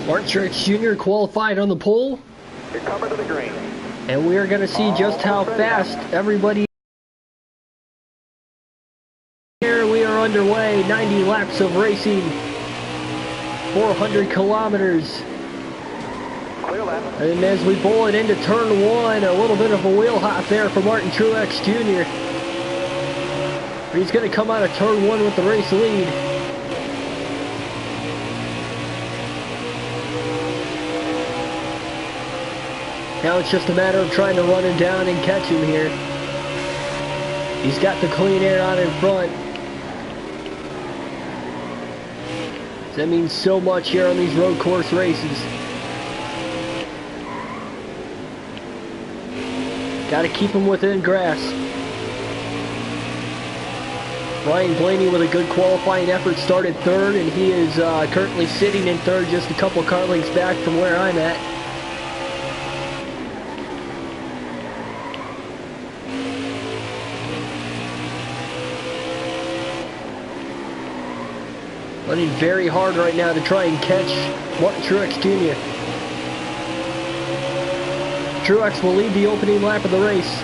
Martin Truex Jr. qualified on the pole. You're coming to the green. And we are going to see just how fast everybody. Here we are underway, 90 laps of racing, 400 kilometers. Clear lap. And as we bullet into turn one, a little bit of a wheel hop there for Martin Truex Jr. He's going to come out of turn one with the race lead. Now it's just a matter of trying to run him down and catch him here. He's got the clean air on in front. That means so much here on these road course races. Got to keep him within grass. Ryan Blaney with a good qualifying effort started third, and he is currently sitting in third, just a couple car lengths back from where I'm at. Running very hard right now to try and catch Martin Truex Jr. Truex will lead the opening lap of the race.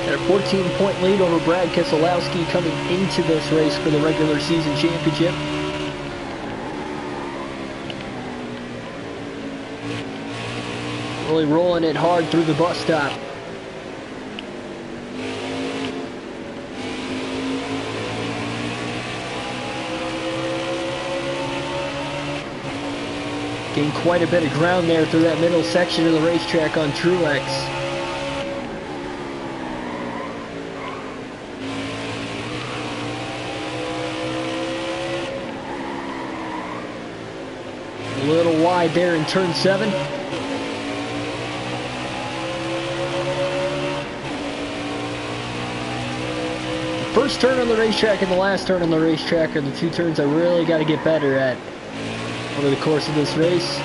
A 14-point lead over Brad Keselowski coming into this race for the regular season championship. Really rolling it hard through the bus stop. Gained quite a bit of ground there through that middle section of the racetrack on Truex. A little wide there in turn 7. The first turn on the racetrack and the last turn on the racetrack are the two turns I really got to get better at over the course of this race.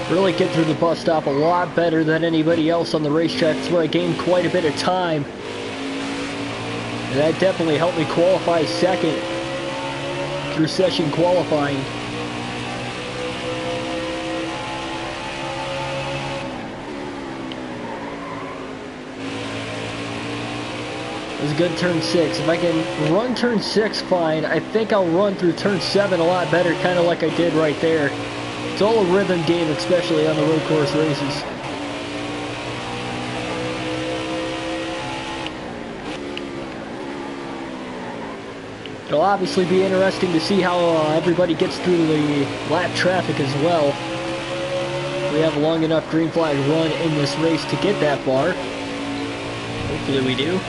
Really get through the bus stop a lot better than anybody else on the racetrack. That's where I gained quite a bit of time. And that definitely helped me qualify second through session qualifying. It was a good turn 6. If I can run turn 6 fine, I think I'll run through turn 7 a lot better, kind of like I did right there. It's all a rhythm game, especially on the road course races. It'll obviously be interesting to see how everybody gets through the lap traffic as well. We have a long enough green flag run in this race to get that far. Hopefully we do.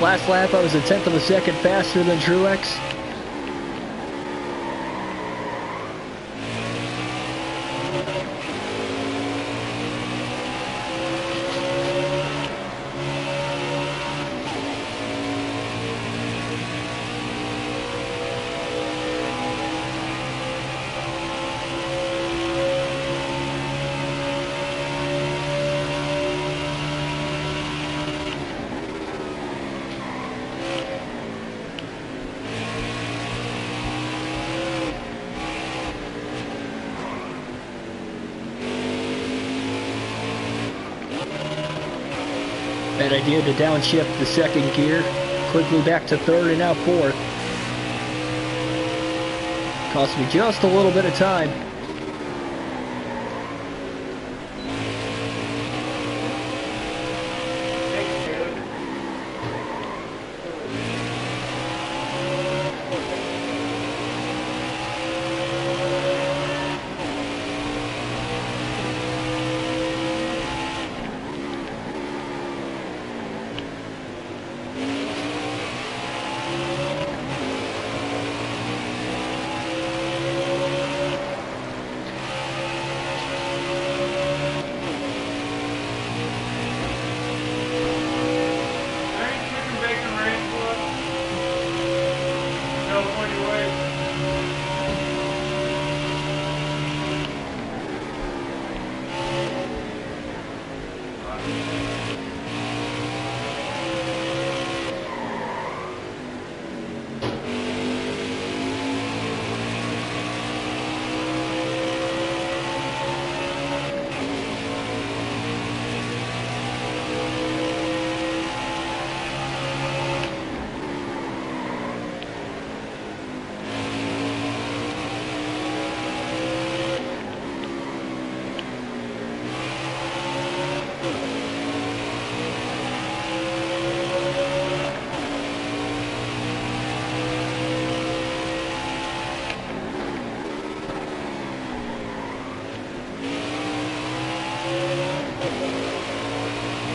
Last lap, I was a tenth of a second faster than Truex. Bad idea to downshift the second gear. Quickly back to third and now fourth. Cost me just a little bit of time.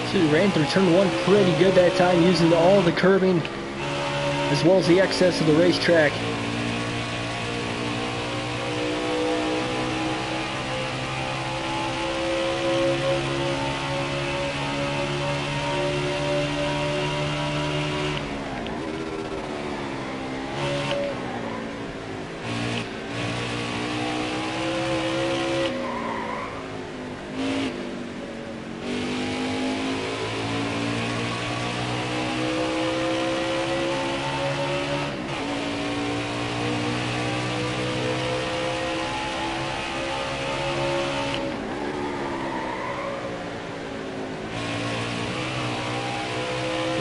So we ran through turn one pretty good that time, using all the curbing as well as the excess of the racetrack.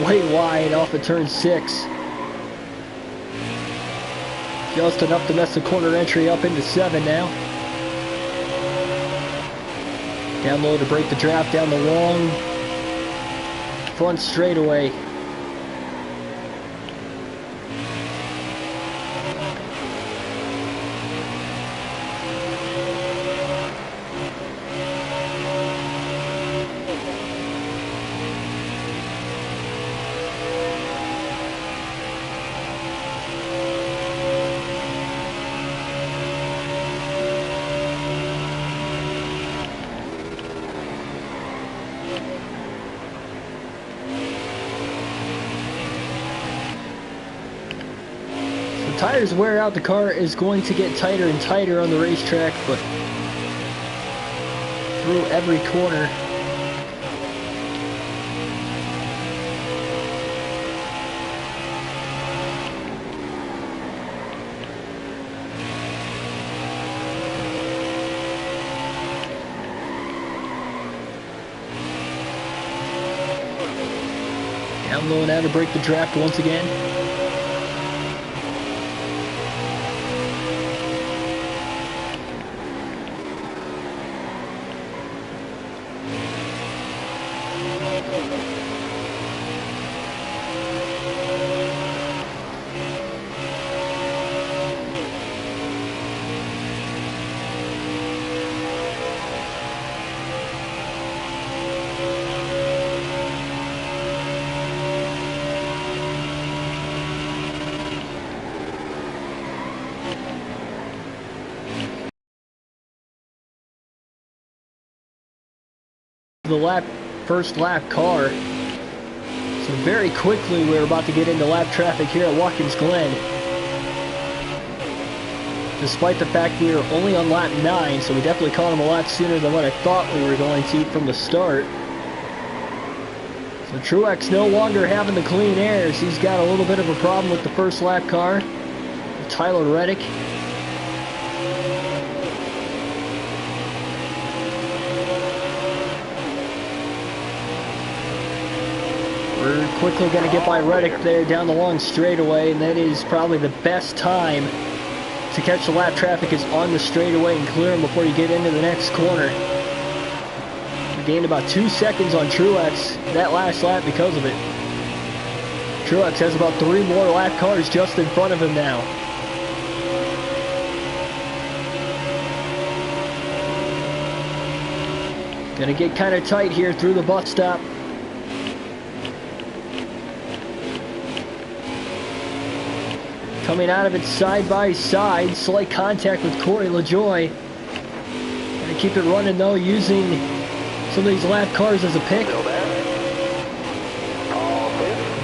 Way wide off of turn 6. Just enough to mess the corner entry up into 7 now. Down low to break the draft down the long front straightaway. Tires wear out, the car is going to get tighter and tighter on the racetrack, but through every corner. Down low now to break the draft once again. The first lap car. So very quickly we're about to get into lap traffic here at Watkins Glen. Despite the fact we were only on lap 9, so we definitely caught him a lot sooner than what I thought we were going to from the start. So Truex no longer having the clean airs. He's got a little bit of a problem with the first lap car. Tyler Reddick. Quickly going to get by Reddick there down the long straightaway, and that is probably the best time to catch the lap traffic is on the straightaway and clear them before you get into the next corner. We gained about 2 seconds on Truex that last lap because of it. Truex has about 3 more lap cars just in front of him now. Gonna get kind of tight here through the bus stop. Coming out of it side by side, slight contact with Corey LaJoie. Gonna keep it running though, using some of these lap cars as a pick.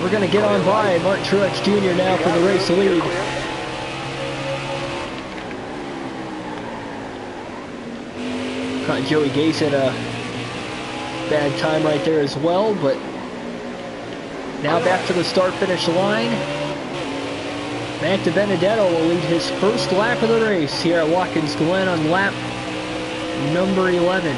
We're gonna get on by Martin Truex Jr. now for the race lead. Caught Joey Gase at a bad time right there as well, but now back to the start-finish line. Matt DiBenedetto will lead his first lap of the race here at Watkins Glen on lap number 11.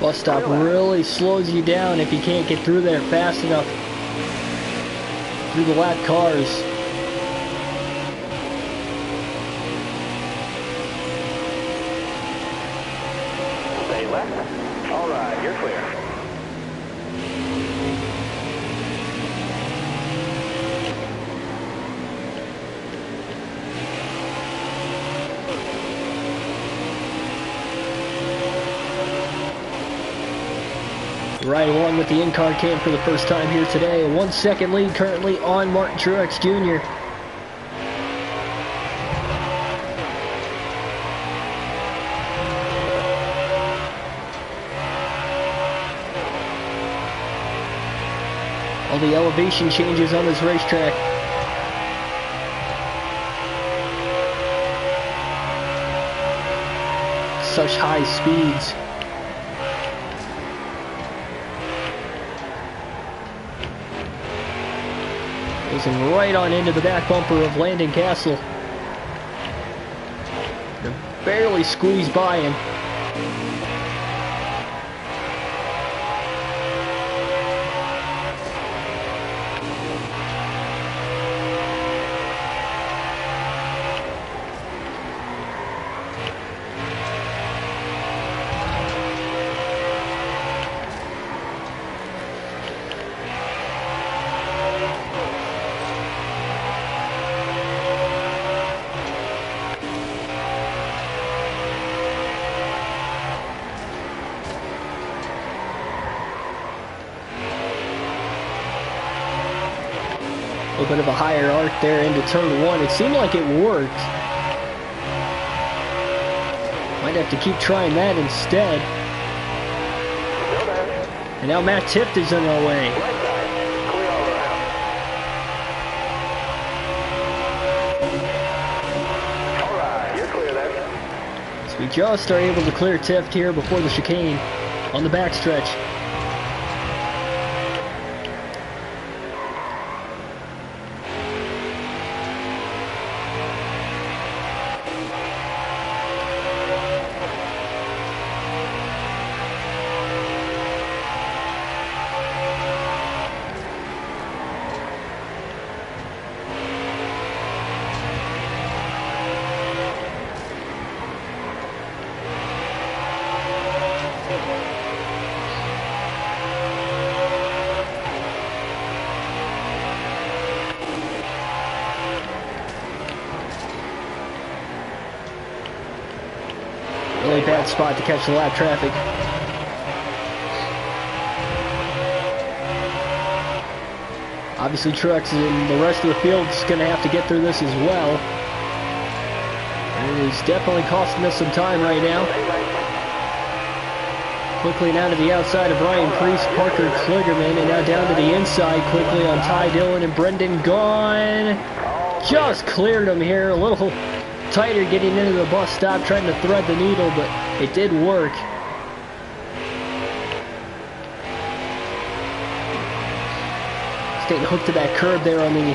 Bus stop really slows you down if you can't get through there fast enough through the lap cars. Stay left. All right, you're clear. Right along with the in-car cam for the first time here today. A 1 second lead currently on Martin Truex Jr. All the elevation changes on this racetrack. Such high speeds. Goes right on into the back bumper of Landon Castle. Barely squeezed by him. A little bit of a higher arc there into turn 1. It seemed like it worked. Might have to keep trying that instead. And now Matt Tift is on our way. So we just are able to clear Tift here before the chicane on the backstretch. Really bad spot to catch the lap traffic. Obviously Truex and the rest of the field is going to have to get through this as well. It is definitely costing us some time right now. Quickly down to the outside of Ryan Priest, Parker Kligerman, and now down to the inside quickly on Ty Dillon and Brendan Gaughan. Just cleared him here, a little tighter getting into the bus stop, trying to thread the needle, but it did work. Staying hooked to that curb there on the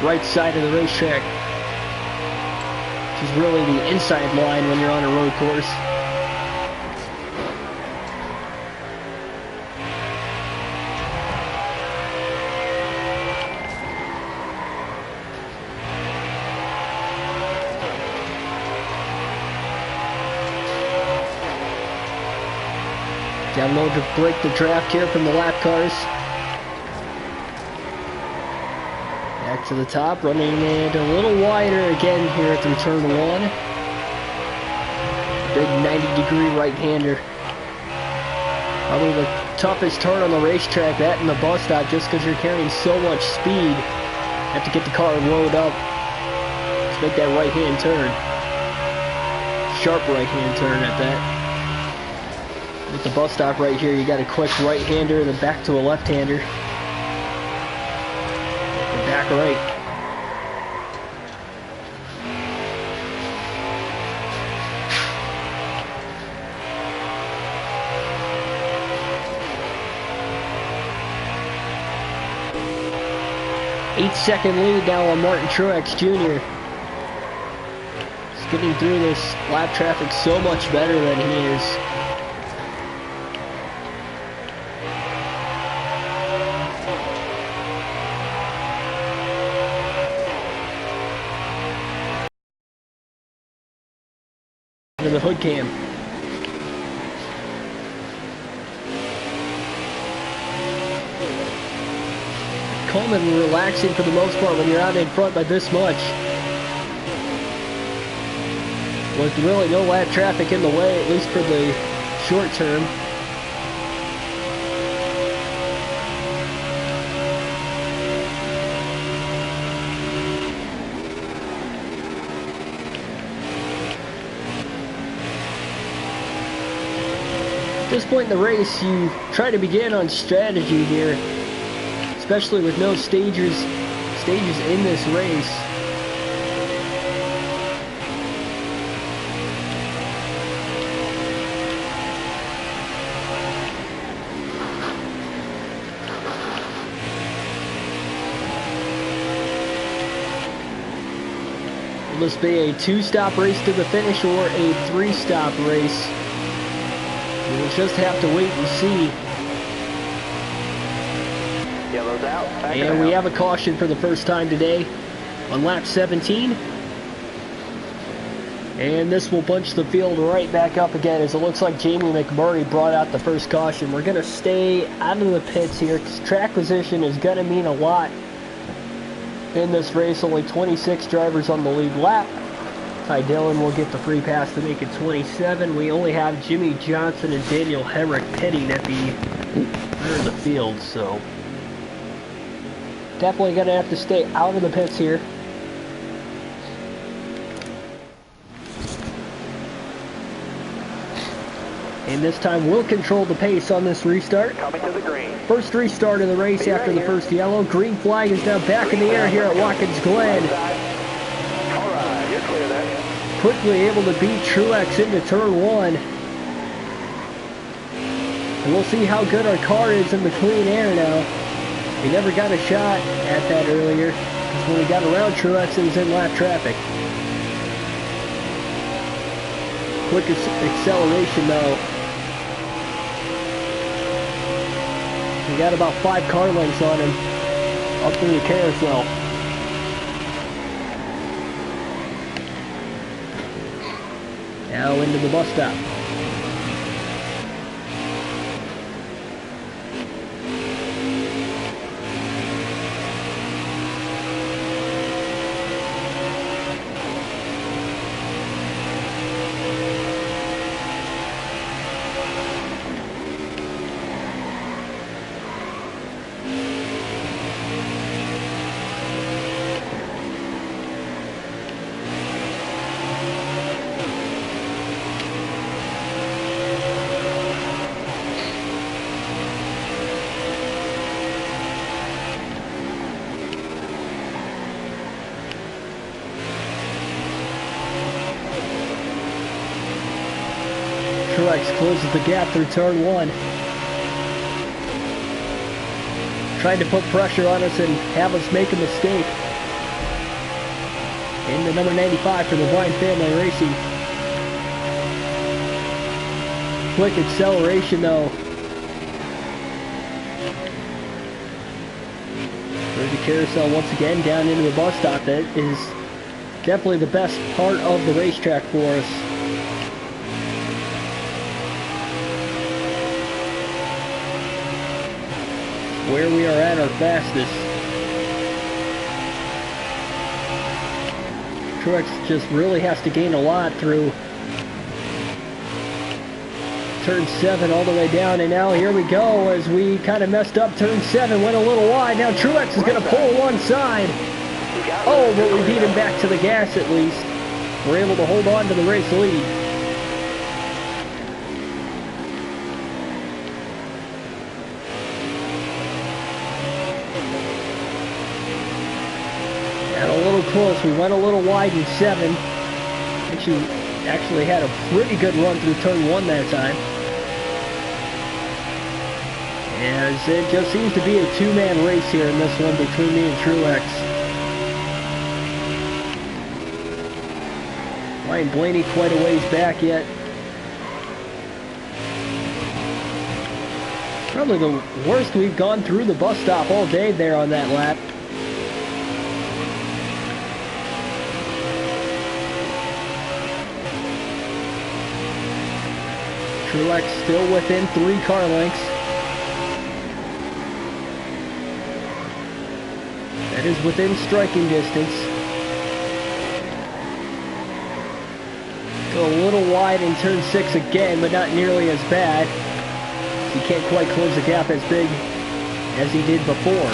right side of the racetrack, which is really the inside line when you're on a road course. Down low to break the draft here from the lap cars. Back to the top, running it a little wider again here through turn 1. Big 90-degree right-hander. Probably the toughest turn on the racetrack, that and the bus stop, just because you're carrying so much speed. Have to get the car loaded up to make that right-hand turn. Sharp right-hand turn at that. At the bus stop right here, you got a quick right-hander and then back to a left-hander. And back right. Eight-second lead now on Martin Truex Jr. He's getting through this lap traffic so much better than he is. The hood cam. Calm and relaxing for the most part when you're out in front by this much. With really no lap traffic in the way, at least for the short term. At this point in the race, you try to begin on strategy here, especially with no stages in this race. Will this be a 2-stop race to the finish or a 3-stop race? We'll just have to wait and see. Yellow's out. And we have a caution for the first time today on lap 17. And this will bunch the field right back up again, as it looks like Jamie McMurray brought out the first caution. We're going to stay out of the pits here because track position is going to mean a lot in this race. Only 26 drivers on the lead lap. Ty Dillon will get the free pass to make it 27. We only have Jimmy Johnson and Daniel Hemrick pitting at the rear of the field, so definitely going to have to stay out of the pits here. And this time we'll control the pace on this restart. Coming to the green. First restart of the race after the first yellow. Green flag is now back in the air here at Watkins Glen. All right, you're clear then. Quickly able to beat Truex into turn 1. And we'll see how good our car is in the clean air now. We never got a shot at that earlier, because when we got around Truex, it was in lap traffic. Quick acceleration though. We got about 5 car lengths on him up through the carousel. Now into the bus stop. Truex closes the gap through turn 1. Trying to put pressure on us and have us make a mistake. In the number 95 for the Bryan Family Racing. Quick acceleration though. Through the carousel once again down into the bus stop. That is definitely the best part of the racetrack for us. Where we are at our fastest. Truex just really has to gain a lot through turn 7 all the way down, and now here we go as we kind of messed up. Turn 7 went a little wide. Now Truex is going to pull one side. Oh, but we beat him back to the gas at least. We're able to hold on to the race lead. And a little close. We went a little wide in 7. And she actually had a pretty good run through turn 1 that time. As it just seems to be a two-man race here in this one between me and Truex. Ryan Blaney quite a ways back yet. Probably the worst we've gone through the bus stop all day there on that lap. Truex still within 3 car lengths. That is within striking distance. Go a little wide in turn 6 again, but not nearly as bad. He can't quite close the gap as big as he did before.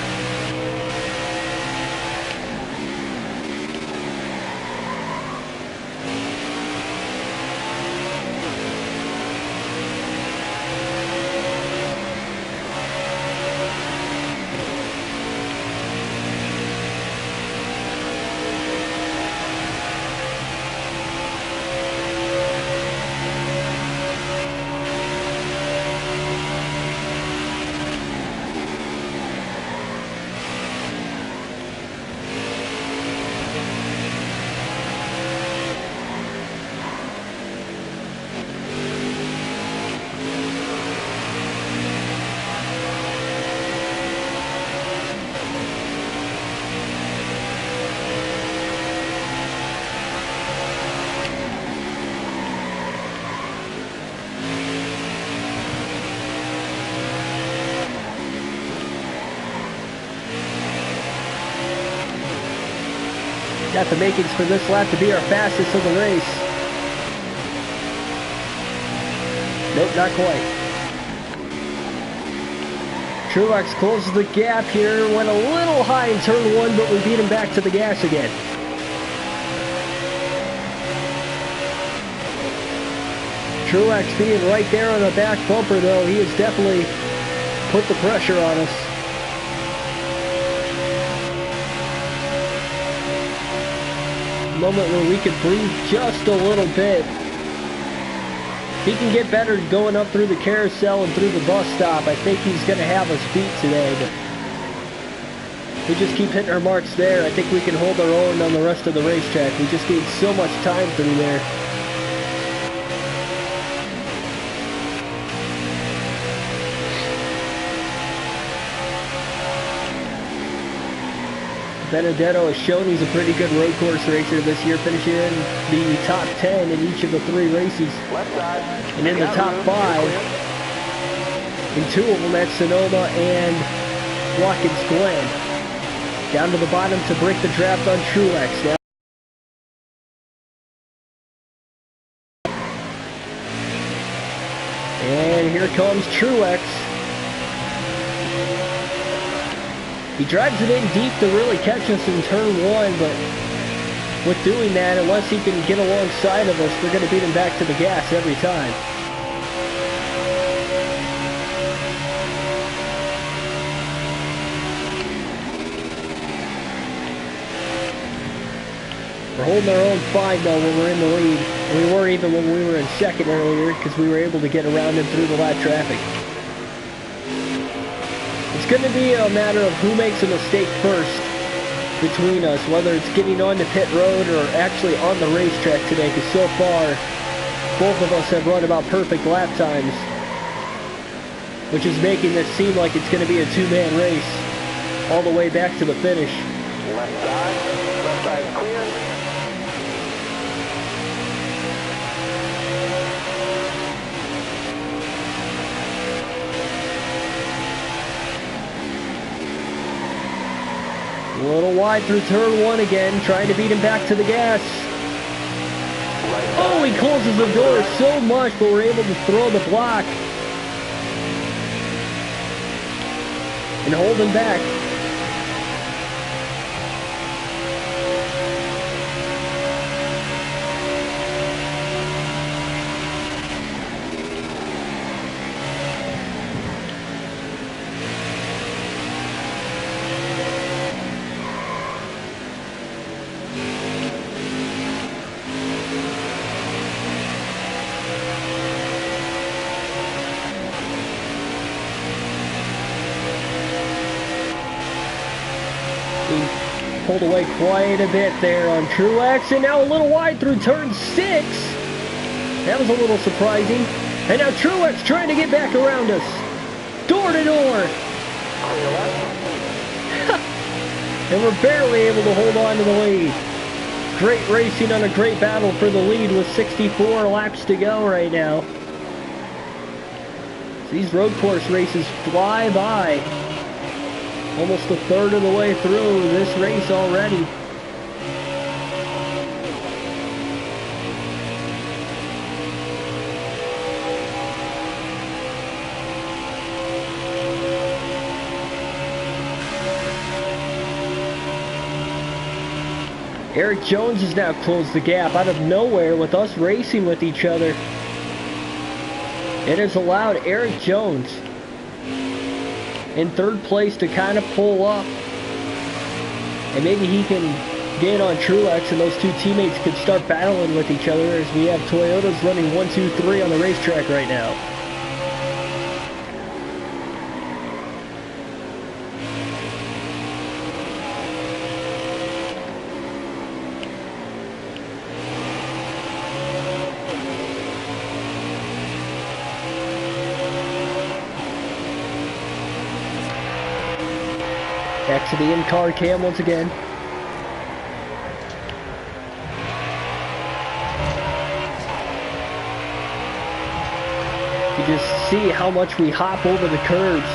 Got the makings for this lap to be our fastest of the race. Nope, not quite. Truex closes the gap here. Went a little high in turn 1, but we beat him back to the gas again. Truex being right there on the back bumper, though, he has definitely put the pressure on us. Moment where we could breathe just a little bit. He can get better going up through the carousel and through the bus stop. I think he's going to have us beat today, but we just keep hitting our marks there. I think we can hold our own on the rest of the racetrack. We just gained so much time through there. Benedetto has shown he's a pretty good road course racer this year, finishing in the top 10 in each of the 3 races. And in the top 5, in 2 of them at Sonoma and Watkins Glen. Down to the bottom to break the draft on Truex. Now and here comes Truex. He drives it in deep to really catch us in turn 1, but with doing that, unless he can get alongside of us, we're going to beat him back to the gas every time. We're holding our own fine though when we're in the lead. And we weren't even when we were in second earlier because we were able to get around him through the lap traffic. It's going to be a matter of who makes a mistake first between us, whether it's getting onto pit road or actually on the racetrack today, because so far both of us have run about perfect lap times, which is making this seem like it's going to be a two-man race all the way back to the finish. Left side clear. A little wide through turn one again, trying to beat him back to the gas. Oh, he closes the door so much, but we're able to throw the block and hold him back. Pulled away quite a bit there on Truex, and now a little wide through turn 6. That was a little surprising. And now Truex trying to get back around us. Door to door. And we're barely able to hold on to the lead. Great racing on a great battle for the lead with 64 laps to go right now. So these road course races fly by. Almost a third of the way through this race already. Eric Jones has now closed the gap out of nowhere with us racing with each other. It has allowed Eric Jones in third place to kind of pull up, and maybe he can get on Truex and those two teammates can start battling with each other, as we have Toyotas running 1, 2, 3 on the racetrack right now. Back to the in-car cam once again. You just see how much we hop over the curves.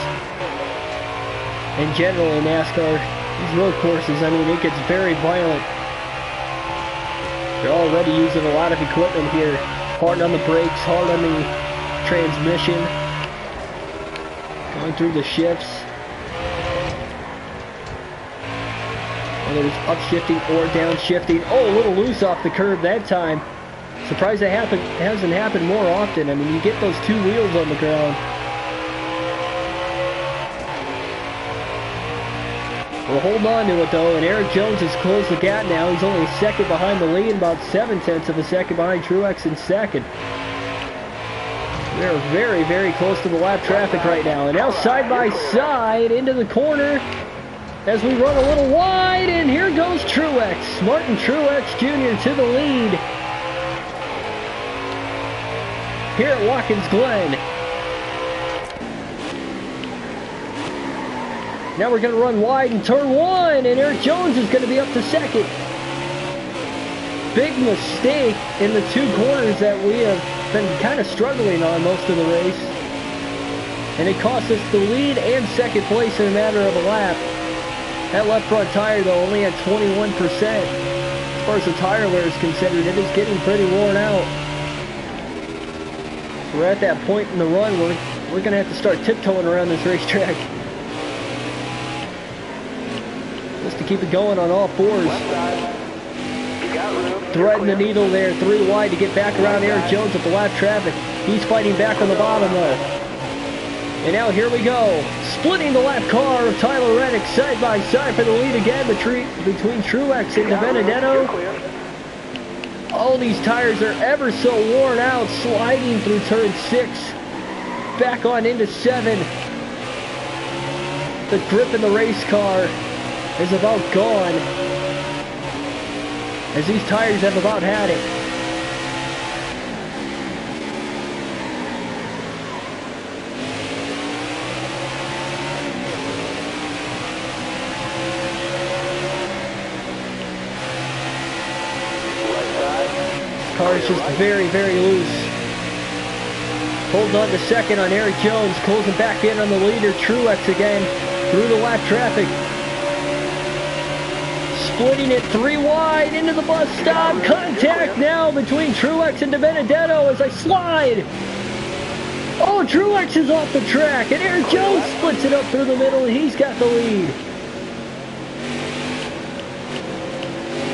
In general in NASCAR, these road courses, I mean, it gets very violent. They're already using a lot of equipment here. Hard on the brakes, hard on the transmission. Going through the shifts. Whether it's upshifting or downshifting. Oh, a little loose off the curb that time. Surprised that hasn't happened more often. I mean, you get those two wheels on the ground. We're holding on to it though, and Eric Jones has closed the gap now. He's only second behind the lead, about 0.7 of a second behind Truex in second. We're very, very close to the lap traffic right now. And now side by side into the corner as we run a little wide, and here goes Truex. Martin Truex Jr. to the lead here at Watkins Glen. Now we're going to run wide in turn 1, and Eric Jones is going to be up to second. Big mistake in the two corners that we have been kind of struggling on most of the race. And it cost us the lead and second place in a matter of a lap. That left front tire, though, only at 21%. As far as the tire wear is considered, it is getting pretty worn out. So we're at that point in the run where we're going to have to start tiptoeing around this racetrack. Just to keep it going on all fours. Threading the needle there, 3 wide to get back around Eric Jones with the lap traffic. He's fighting back on the bottom, though. And now here we go. Splitting the lap car of Tyler Reddick side by side for the lead again between Truex and DiBenedetto. Oh, these tires are ever so worn out, sliding through turn 6. Back on into 7. The grip in the race car is about gone, as these tires have about had it. Car is just very, very loose. Holding on to second on Eric Jones, closing back in on the leader, Truex again, through the lap traffic. Splitting it 3 wide into the bus stop. Contact now between Truex and DiBenedetto as I slide. Oh, Truex is off the track, and Eric Jones splits it up through the middle, and he's got the lead.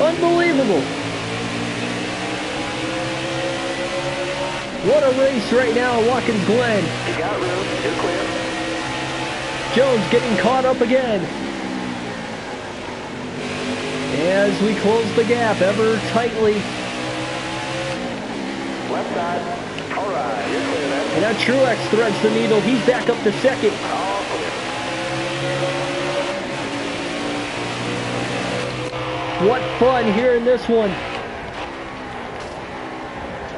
Unbelievable. What a race right now at Watkins Glen. You got room. You're clear. Jones getting caught up again. As we close the gap ever tightly. Left side. All right, you're clear then. And now Truex threads the needle. He's back up to second. All clear. What fun here in this one.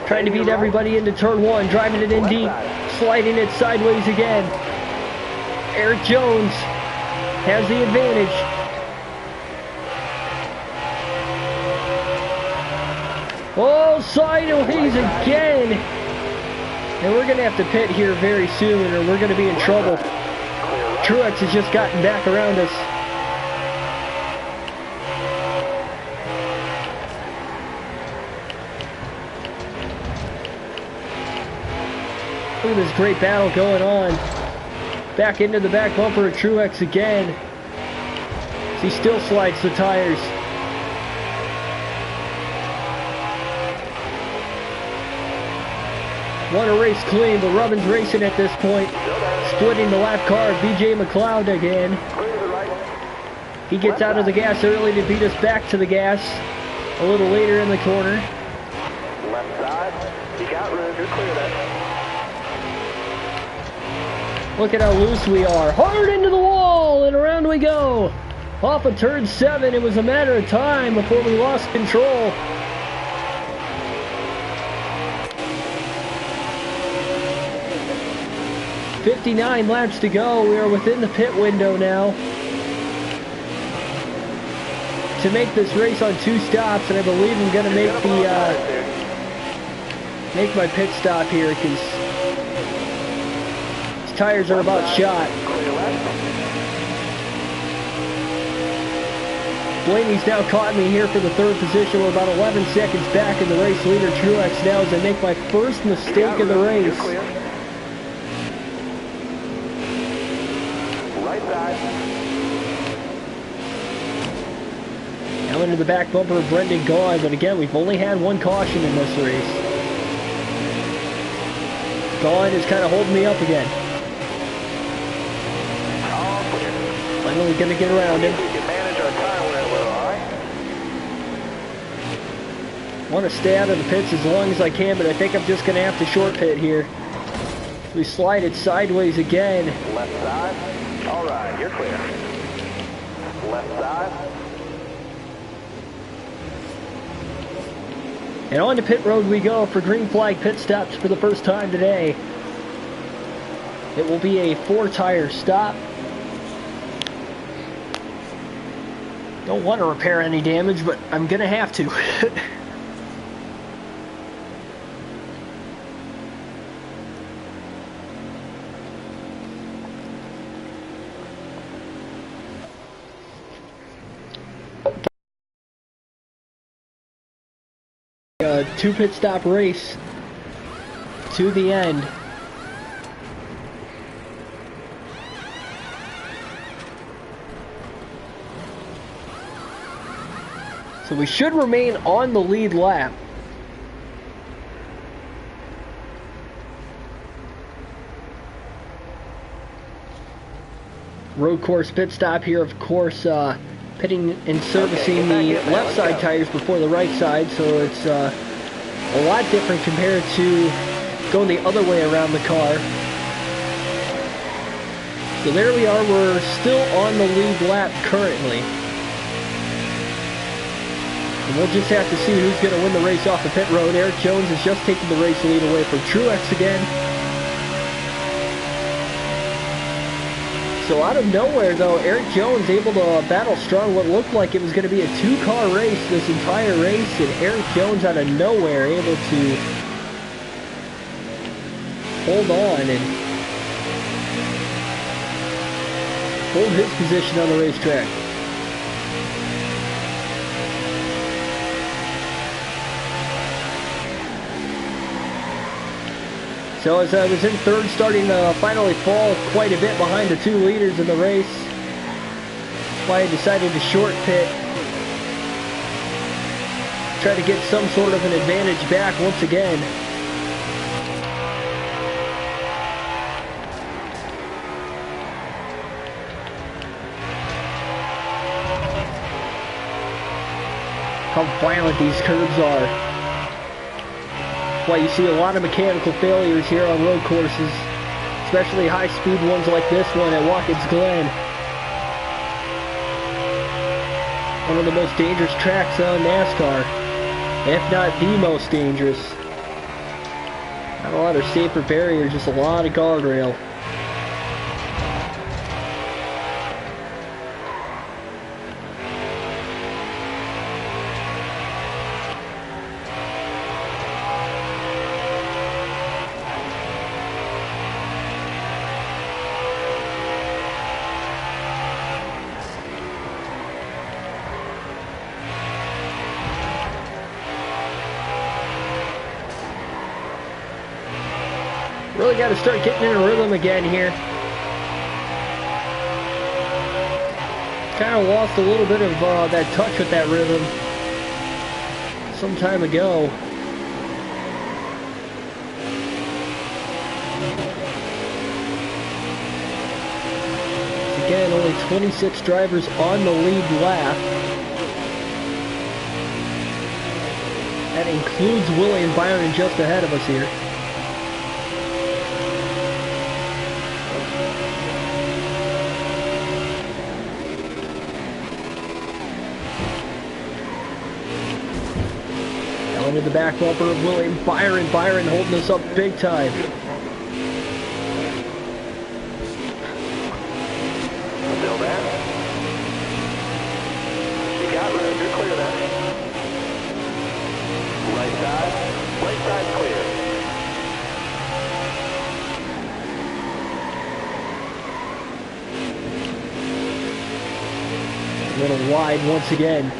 Trying to beat everybody into turn 1, driving it in deep, sliding it sideways again. Eric Jones has the advantage. Oh, sideways again. And we're going to have to pit here very soon, or we're going to be in trouble. Truex has just gotten back around us. Look at this great battle going on. Back into the back bumper of Truex again. He still slides the tires. Want to race clean, but Robin's racing at this point. Splitting the lap car, BJ McLeod again. He gets out of the gas early to beat us back to the gas a little later in the corner. Left side. You got room. You're clear then. Look at how loose we are. Hard into the wall, and around we go. Off of turn 7, it was a matter of time before we lost control. "59 laps to go. We are within the pit window now to make this race on 2 stops, and I believe I'm going to make my pit stop here because tires are about shot. Blaney's now caught me here for the 3rd position. We're about 11 seconds back in the race leader, Truex, now as I make my first mistake of the race. Right side. Now into the back bumper of Brendan Gaughan, but again, we've only had 1 caution in this race. Gaughan is kind of holding me up again. Finally gonna get around him. We can manage our time with it a little, alright? Want to stay out of the pits as long as I can, but I think I'm just gonna have to short pit here. We slide it sideways again. Left side. Alright, you're clear. Left side. And on to pit road we go for green flag pit stops for the first time today. It will be a 4-tire stop. Don't want to repair any damage, but I'm gonna have to. A 2 pit stop race to the end. So we should remain on the lead lap. Road course pit stop here, of course, pitting and servicing the left side tires before the right side, so it's A lot different compared to going the other way around the car. So there we are, we're still on the lead lap currently. And we'll just have to see who's going to win the race off the pit road. Eric Jones has just taken the race lead away from Truex again. So out of nowhere though, Eric Jones able to battle strong what looked like it was going to be a two-car race this entire race, and Eric Jones out of nowhere able to hold on and hold his position on the racetrack. So as I was in third, starting to finally fall quite a bit behind the two leaders in the race, that's why I decided to short pit. Try to get some sort of an advantage back once again. How violent these curves are. That's why you see a lot of mechanical failures here on road courses, especially high-speed ones like this one at Watkins Glen. One of the most dangerous tracks on NASCAR, if not the most dangerous. Not a lot of safer barriers, just a lot of guardrail. Really got to start getting in a rhythm again here. Kind of lost a little bit of that touch with that rhythm some time ago. Again, only 26 drivers on the lead lap. That includes Willie and Byron just ahead of us here. Into the back bumper of William Byron. Byron holding us up big time. Still there? You got room, you're clear there. Right side clear. A little wide once again.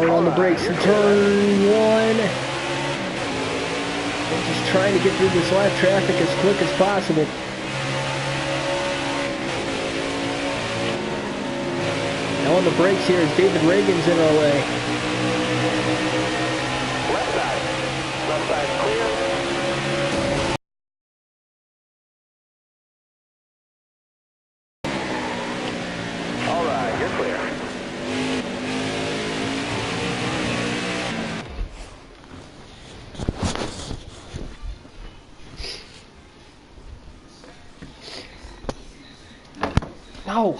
On the brakes in turn one. We're just trying to get through this lap traffic as quick as possible. Now on the brakes here is David Reagan's in our way. Left side clear. All right, you're clear. No.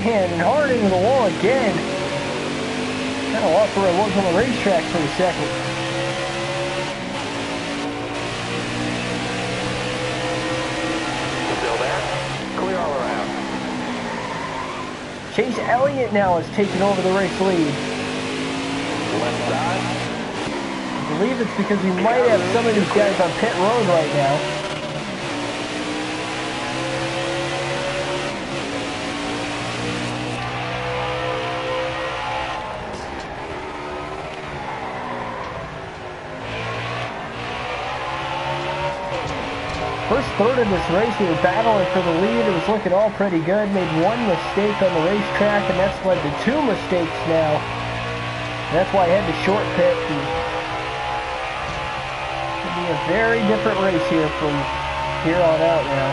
man, and hard into the wall again. Kind of lost where I was on the racetrack for a second. Still there? Clear all around. Chase Elliott now is taking over the race lead. Left side. I believe it's because we might have some of these guys on pit road right now. First third of this race, we were battling for the lead. It was looking all pretty good. Made one mistake on the racetrack, and that's led to two mistakes now. And that's why I had to short pit. It'll be a very different race here from here on out now.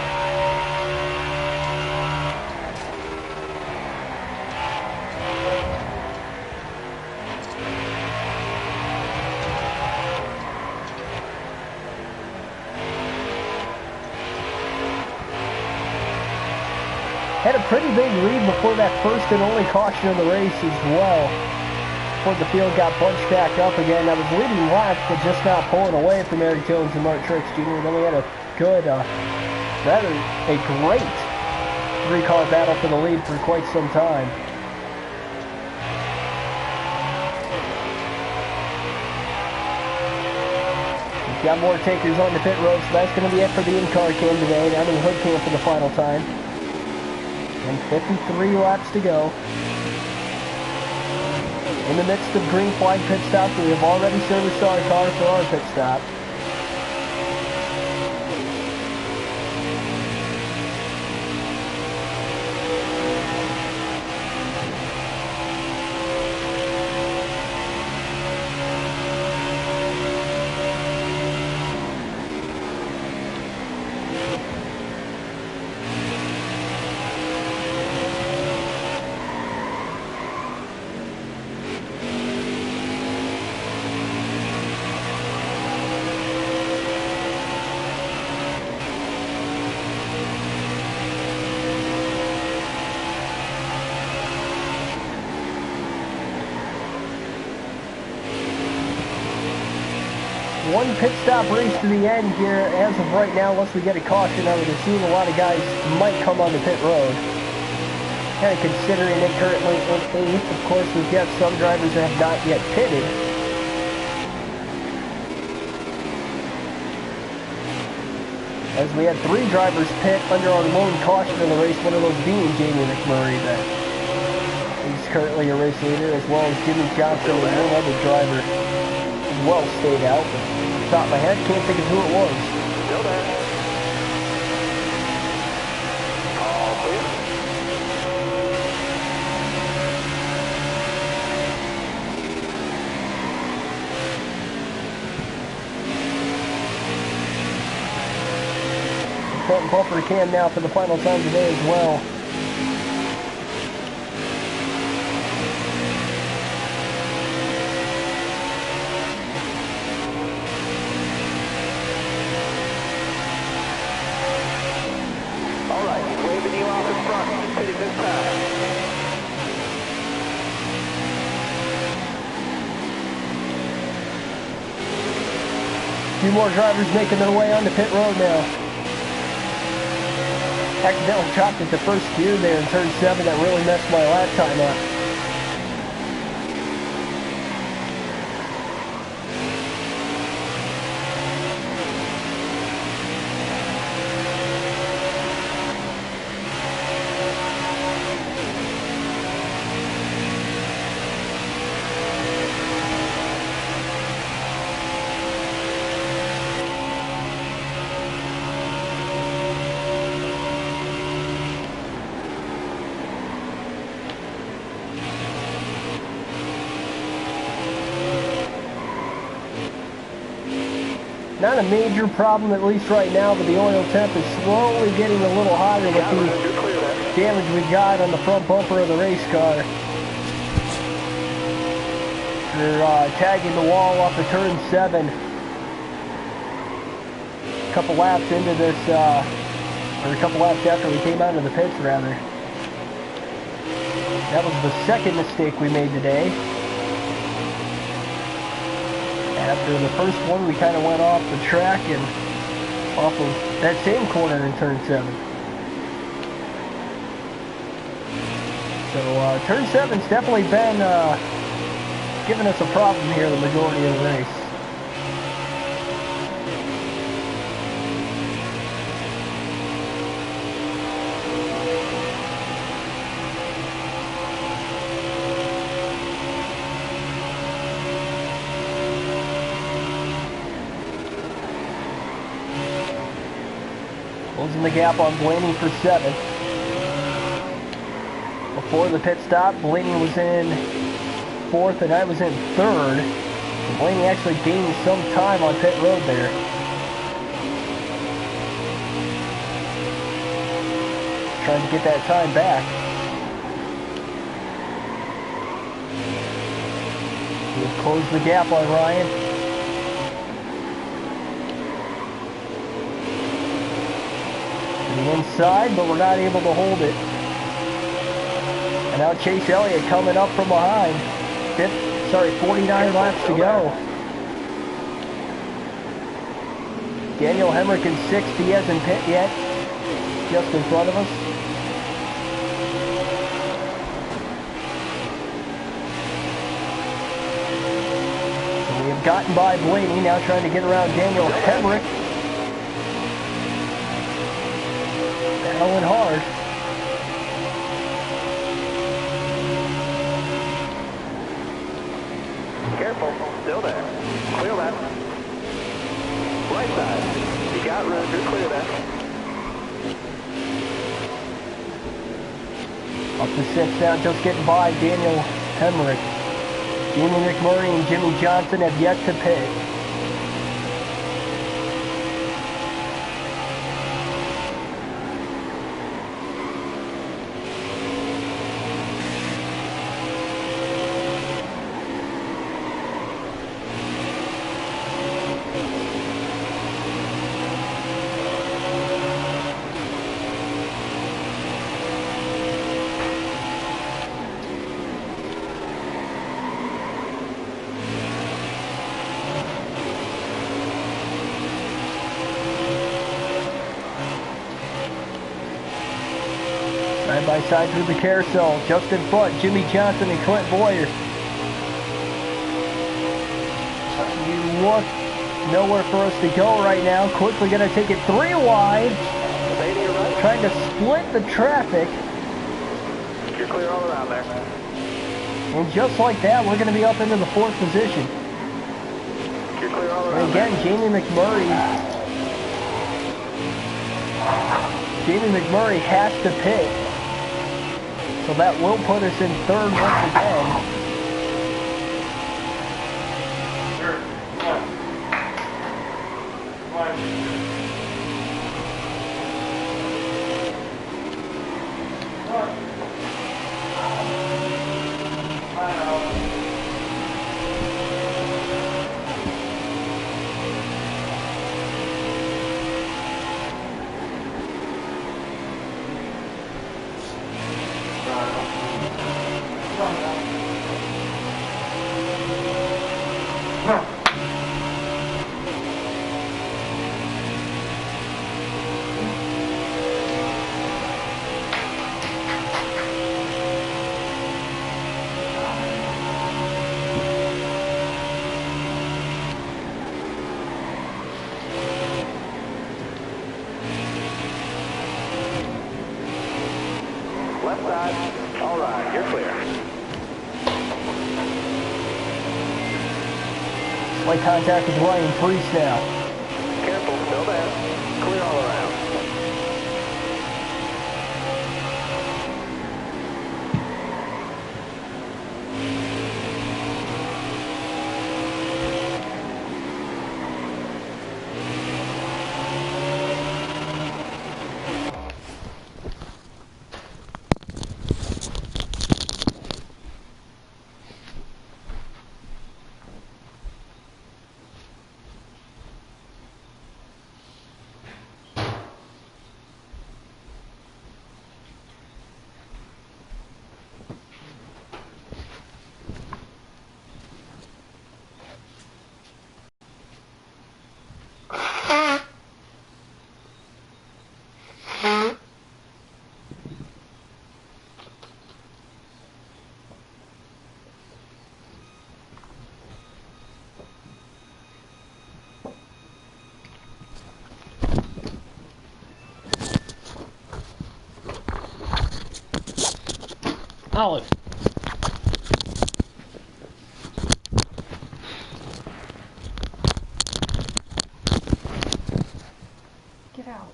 Had a pretty big lead before that first and only caution of the race as well. Before the field got bunched back up again. I was leading laps, but just not pulling away from Eric Jones and Mark Truex Jr. Then we had a good, rather a great three-car battle for the lead for quite some time. We've got more takers on the pit road, so that's going to be it for the in-car cam today. Down to the hood cam for the final time. And 53 laps to go. In the midst of green flag pit stops, we have already serviced our car for our pit stop. One pit stop race to the end here as of right now. Unless we get a caution, I would assume a lot of guys might come on the pit road. Kind of considering it currently in 8th. Of course, we've got some drivers that have not yet pitted. As we had 3 drivers pit under our lone caution in the race, one of those being Jamie McMurray, that he's currently a race leader, as well as Jimmy Johnson and one other driver as well stayed out. But top of my head, can't think of who it was. Still there. All clear. Front bumper cam now for the final time today as well. All right, he's waving you off in front. He's pitting this time. A few more drivers making their way onto pit road now. Accidentally chopped at the first gear there in turn 7. That really messed my lap time up. Not a major problem, at least right now, but the oil temp is slowly getting a little hotter with the damage we got on the front bumper of the race car. We're tagging the wall off of turn 7. A couple laps into this, or a couple laps after we came out of the pits, rather. That was the second mistake we made today. After the first one, we kind of went off the track and off of that same corner in turn 7. So turn 7's definitely been giving us a problem here the majority of the race. Closing the gap on Blaney for 7th. Before the pit stop, Blaney was in 4th and I was in 3rd. So Blaney actually gained some time on pit road there. Trying to get that time back. We've closed the gap on Ryan. To the inside, but we're not able to hold it. And now Chase Elliott coming up from behind. 49 laps to go. Daniel Hemrick in 6th. He hasn't pit yet. Just in front of us. So we have gotten by Blaney. Now trying to get around Daniel Hemrick. Battling hard. Careful, still there. Clear that. Right side. You got room, you're clear that. Up to 6th now, just getting by Daniel Hemrick. Jamie McMurray and Jimmy Johnson have yet to pit. Side by side through the carousel, just in front, Jimmy Johnson and Clint Boyer. You look nowhere for us to go right now. Quickly going to take it 3 wide. Trying to split the traffic. You're clear all around there. And just like that, we're going to be up into the 4th position. You're clear all around And again, Jamie McMurray has to pit. So that will put us in 3rd once again. Sure. Come on. Left side. All right, you're clear. Slight contact with Ryan Priest now. Careful, still there. Clear all around. Olive. Get out.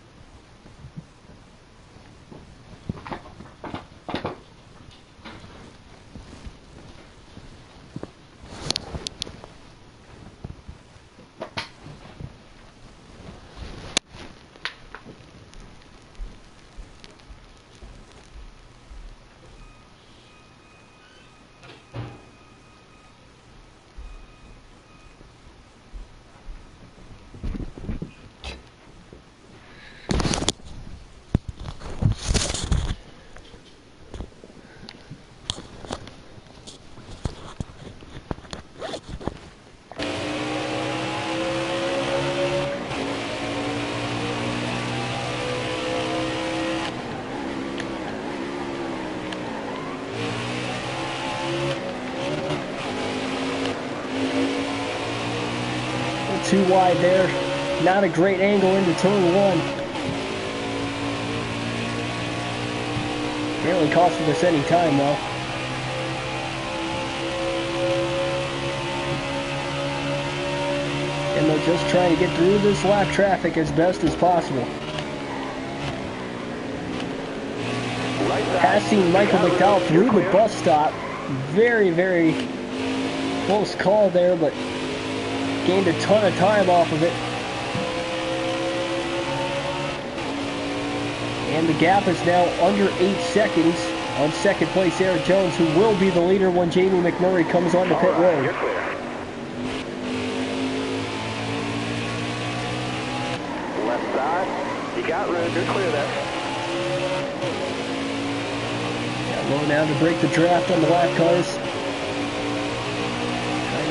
Too wide there. Not a great angle into turn one. Barely costing us any time though. And they're just trying to get through this lap traffic as best as possible. Passing Michael McDowell through the bus stop. Very, very close call there, but gained a ton of time off of it. And the gap is now under 8 seconds on second place Eric Jones, who will be the leader when Jamie McMurray comes onto pit road. You're clear. Left side. You got room. You're clear there. Low now to break the draft on the lap cars.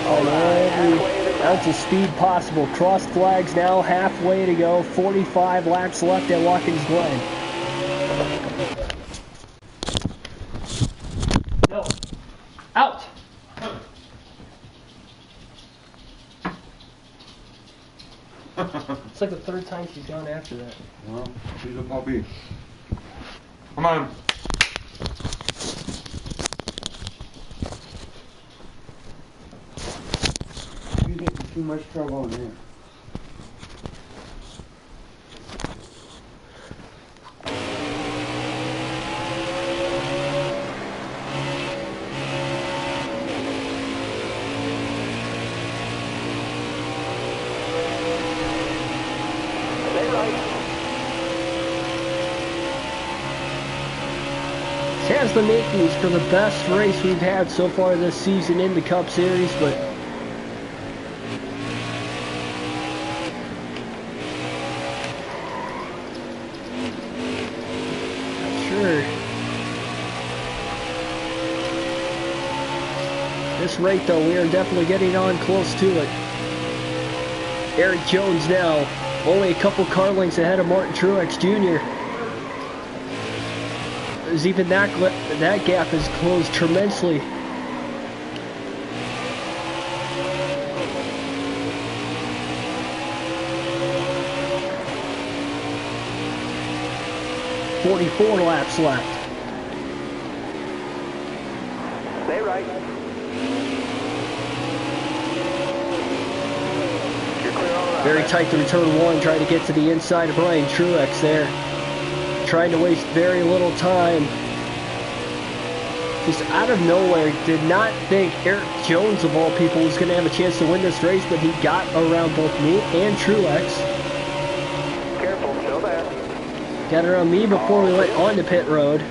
Every ounce of speed possible. Crossed flags now, halfway to go. 45 laps left at Watkins Glen. No. Out! It's like the third time she's gone after that. Well, she's a puppy. Come on. She's getting too much trouble in here. Stay right. This has the makings for the best race we've had so far this season in the Cup Series, but not sure. This rate though, we are definitely getting on close to it. Eric Jones now, only a couple car lengths ahead of Martin Truex Jr. As even that gap has closed tremendously. .44 laps left. Stay right. You're clear all around. Very tight to turn one, trying to get to the inside of Brian Truex there. Trying to waste very little time. Just out of nowhere, did not think Eric Jones, of all people, was going to have a chance to win this race, but he got around both me and Truex. Careful, still there. Got around me before we went onto pit road.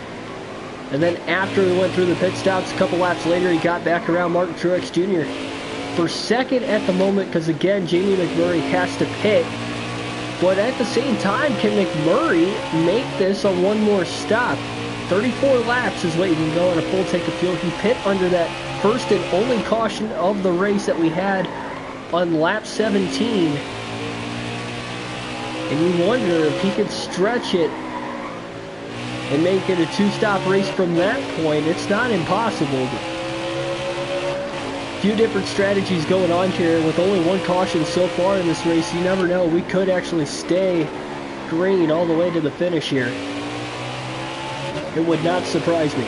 And then after we went through the pit stops, a couple laps later, he got back around Martin Truex Jr. For second at the moment, because again, Jamie McMurray has to pit. But at the same time, can McMurray make this on one more stop? 34 laps is what you can go on a full tank of fuel. He pit under that first and only caution of the race that we had on lap 17. And you wonder if he could stretch it and make it a two-stop race from that point. It's not impossible. Few different strategies going on here. With only one caution so far in this race, you never know. We could actually stay green all the way to the finish here. It would not surprise me.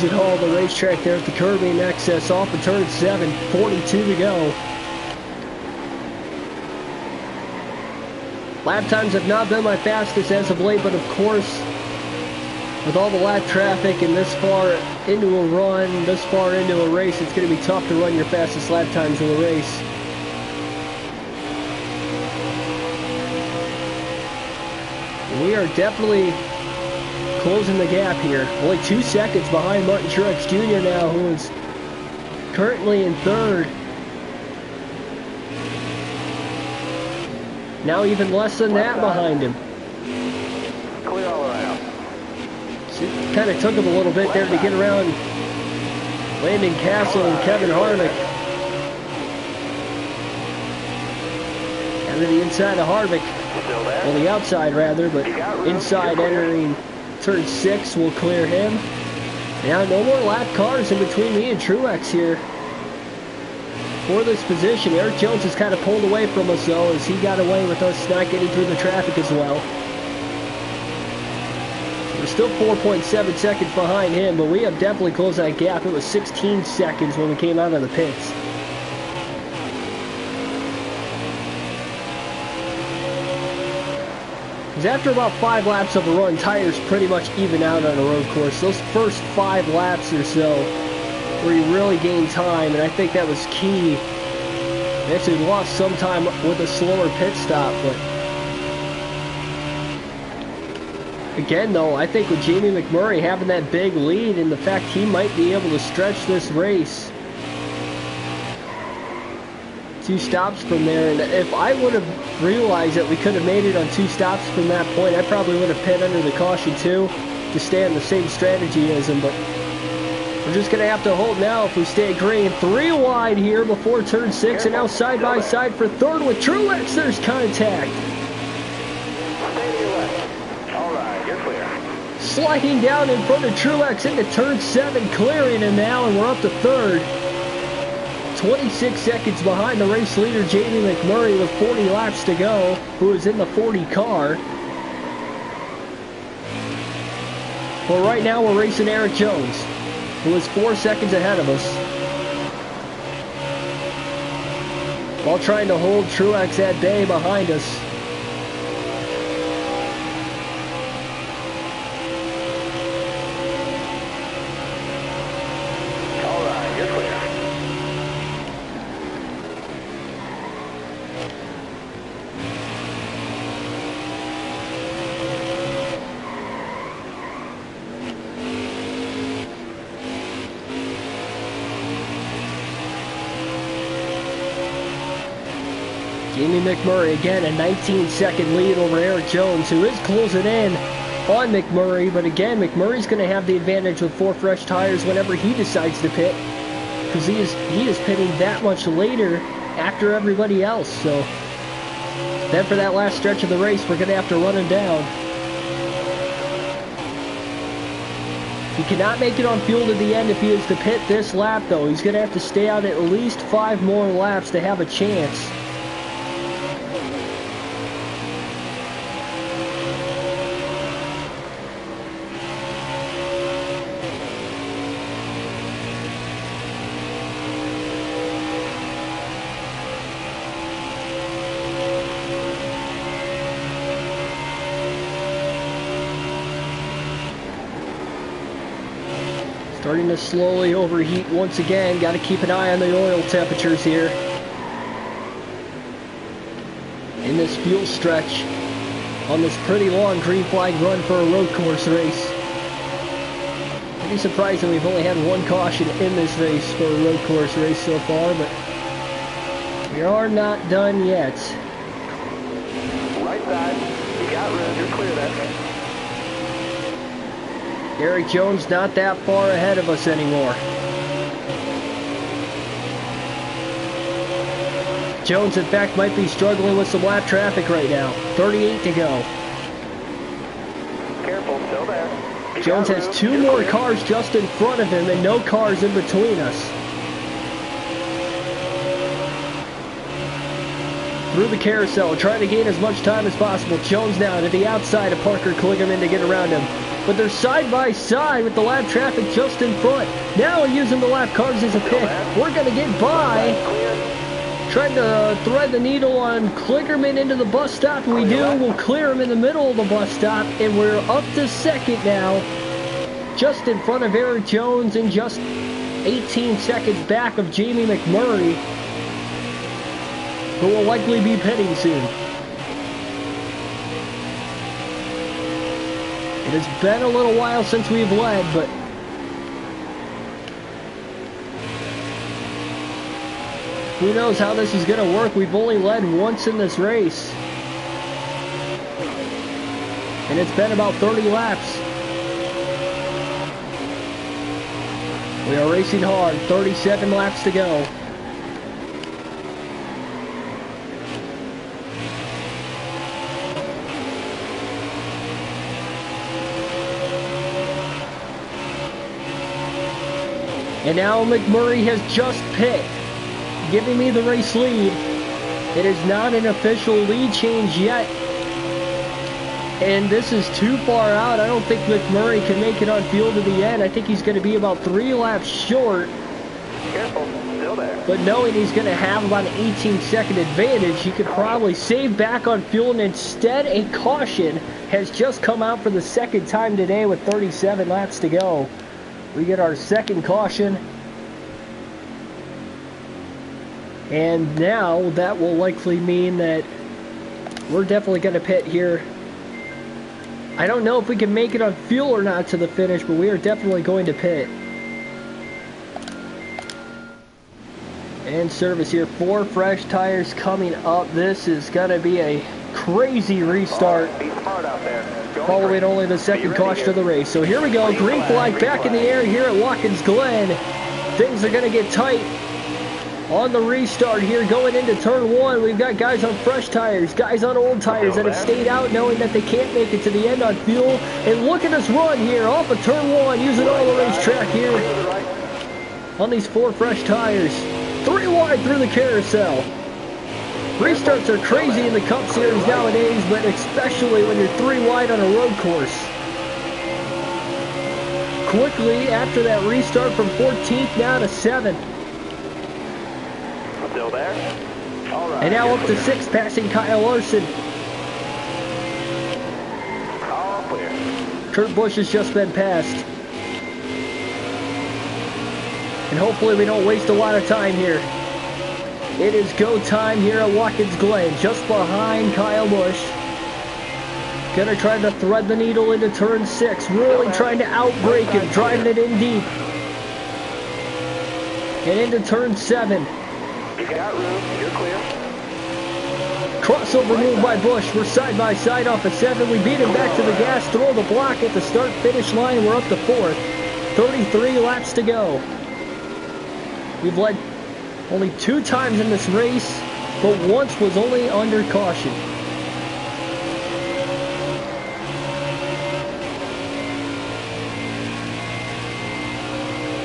exit hall of the racetrack there at the Kirby access off of turn 7, 42 to go. Lap times have not been my fastest as of late, but of course, with all the lap traffic and this far into a run, this far into a race, it's going to be tough to run your fastest lap times in the race. We are definitely closing the gap here. Only 2 seconds behind Martin Truex Jr. now, who is currently in 3rd. Now even less than that behind him. Clear all around. So it kind of took him a little bit there to get around Landon Castle and Kevin Harvick. Down to the inside of Harvick. Still there? Well, the outside rather, but inside entering turn 6 will clear him. Now no more lap cars in between me and Truex here for this position. Eric Jones has kind of pulled away from us though, as he got away with us not getting through the traffic as well. We're still 4.7 seconds behind him, but we have definitely closed that gap. It was 16 seconds when we came out of the pits. Because after about 5 laps of a run, tires pretty much even out on a road course. Those first 5 laps or so, where you really gain time, and I think that was key. We actually lost some time with a slower pit stop, but again though, I think with Jamie McMurray having that big lead and the fact he might be able to stretch this race 2 stops from there, and if I would have realized that we could have made it on 2 stops from that point, I probably would have pit under the caution too to stay on the same strategy as him, but we're just going to have to hold now if we stay green. 3 wide here before turn 6, and now side by side for 3rd with Truex. There's contact. Stay to your left. All right, you're clear. Sliding down in front of Truex into turn 7, clearing him now, and we're up to 3rd. 26 seconds behind the race leader, Jamie McMurray, with 40 laps to go, who is in the 40 car. But right now we're racing Eric Jones, who is 4 seconds ahead of us, while trying to hold Truex at bay behind us. All right, you're clear. Jamie McMurray again, a 19-second lead over Eric Jones, who is closing in on McMurray, but again, McMurray's going to have the advantage with 4 fresh tires whenever he decides to pit, because he is pitting that much later after everybody else. So then for that last stretch of the race, we're going to have to run him down. He cannot make it on fuel to the end if he is to pit this lap, though. He's going to have to stay out at least 5 more laps to have a chance. Starting to slowly overheat once again. Got to keep an eye on the oil temperatures here in this fuel stretch on this pretty long green flag run for a road course race. Pretty surprising we've only had 1 caution in this race for a road course race so far, but we are not done yet. Right side. You got room. You're clear there. Eric Jones not that far ahead of us anymore. Jones, in fact, might be struggling with some lap traffic right now. 38 to go. Careful, still there. You Jones got has room. 2 You're more clear. cars just in front of him and no cars in between us. Through the carousel, trying to gain as much time as possible. Jones now to the outside of Parker Kligerman to get around him. but they're side by side with the lap traffic just in front. Now we're using the lap cars as a pick. We're going to get by. Trying to thread the needle on Klingerman into the bus stop. We do. We'll clear him in the middle of the bus stop, and we're up to second now. Just in front of Eric Jones and just 18 seconds back of Jamie McMurray, who will likely be pitting soon. It has been a little while since we've led, but who knows how this is going to work. We've only led once in this race, and it's been about 30 laps. We are racing hard, 37 laps to go. And now McMurray has just pit, giving me the race lead. It is not an official lead change yet. And this is too far out. I don't think McMurray can make it on field to the end. I think he's going to be about 3 laps short. Careful, still there. But knowing he's going to have about an 18-second advantage, he could probably save back on fuel. And instead, a caution has just come out for the second time today with 37 laps to go. We get our second caution. And now that will likely mean that we're definitely going to pit here. I don't know if we can make it on fuel or not to the finish, but we are definitely going to pit. And service here. 4 fresh tires coming up. This is going to be a crazy restart. Be smart out there. Following only the second caution of the race. So here we go. Green flag back in the air here at Watkins Glen. Things are going to get tight on the restart here going into turn 1. We've got guys on fresh tires, guys on old tires that have stayed out knowing that they can't make it to the end on fuel. And look at us run here off of turn 1 using all the racetrack here on these 4 fresh tires. 3 wide through the carousel. Restarts are crazy in the Cup Series nowadays, but especially when you're 3 wide on a road course. Quickly after that restart from 14th now to 7th. Still there? All right. And now up to 6th, passing Kyle Larson. All clear. Kurt Busch has just been passed. And hopefully we don't waste a lot of time here. It is go time here at Watkins Glen, just behind Kyle Busch. Gonna try to thread the needle into turn 6, really trying to outbrake him, driving it in deep. And into turn 7. You got room, you're clear. Crossover move by Busch. We're side by side off of 7. We beat him back to the gas, throw the block at the start-finish line. We're up to 4th. 33 laps to go. We've led only 2 times in this race, but once was only under caution.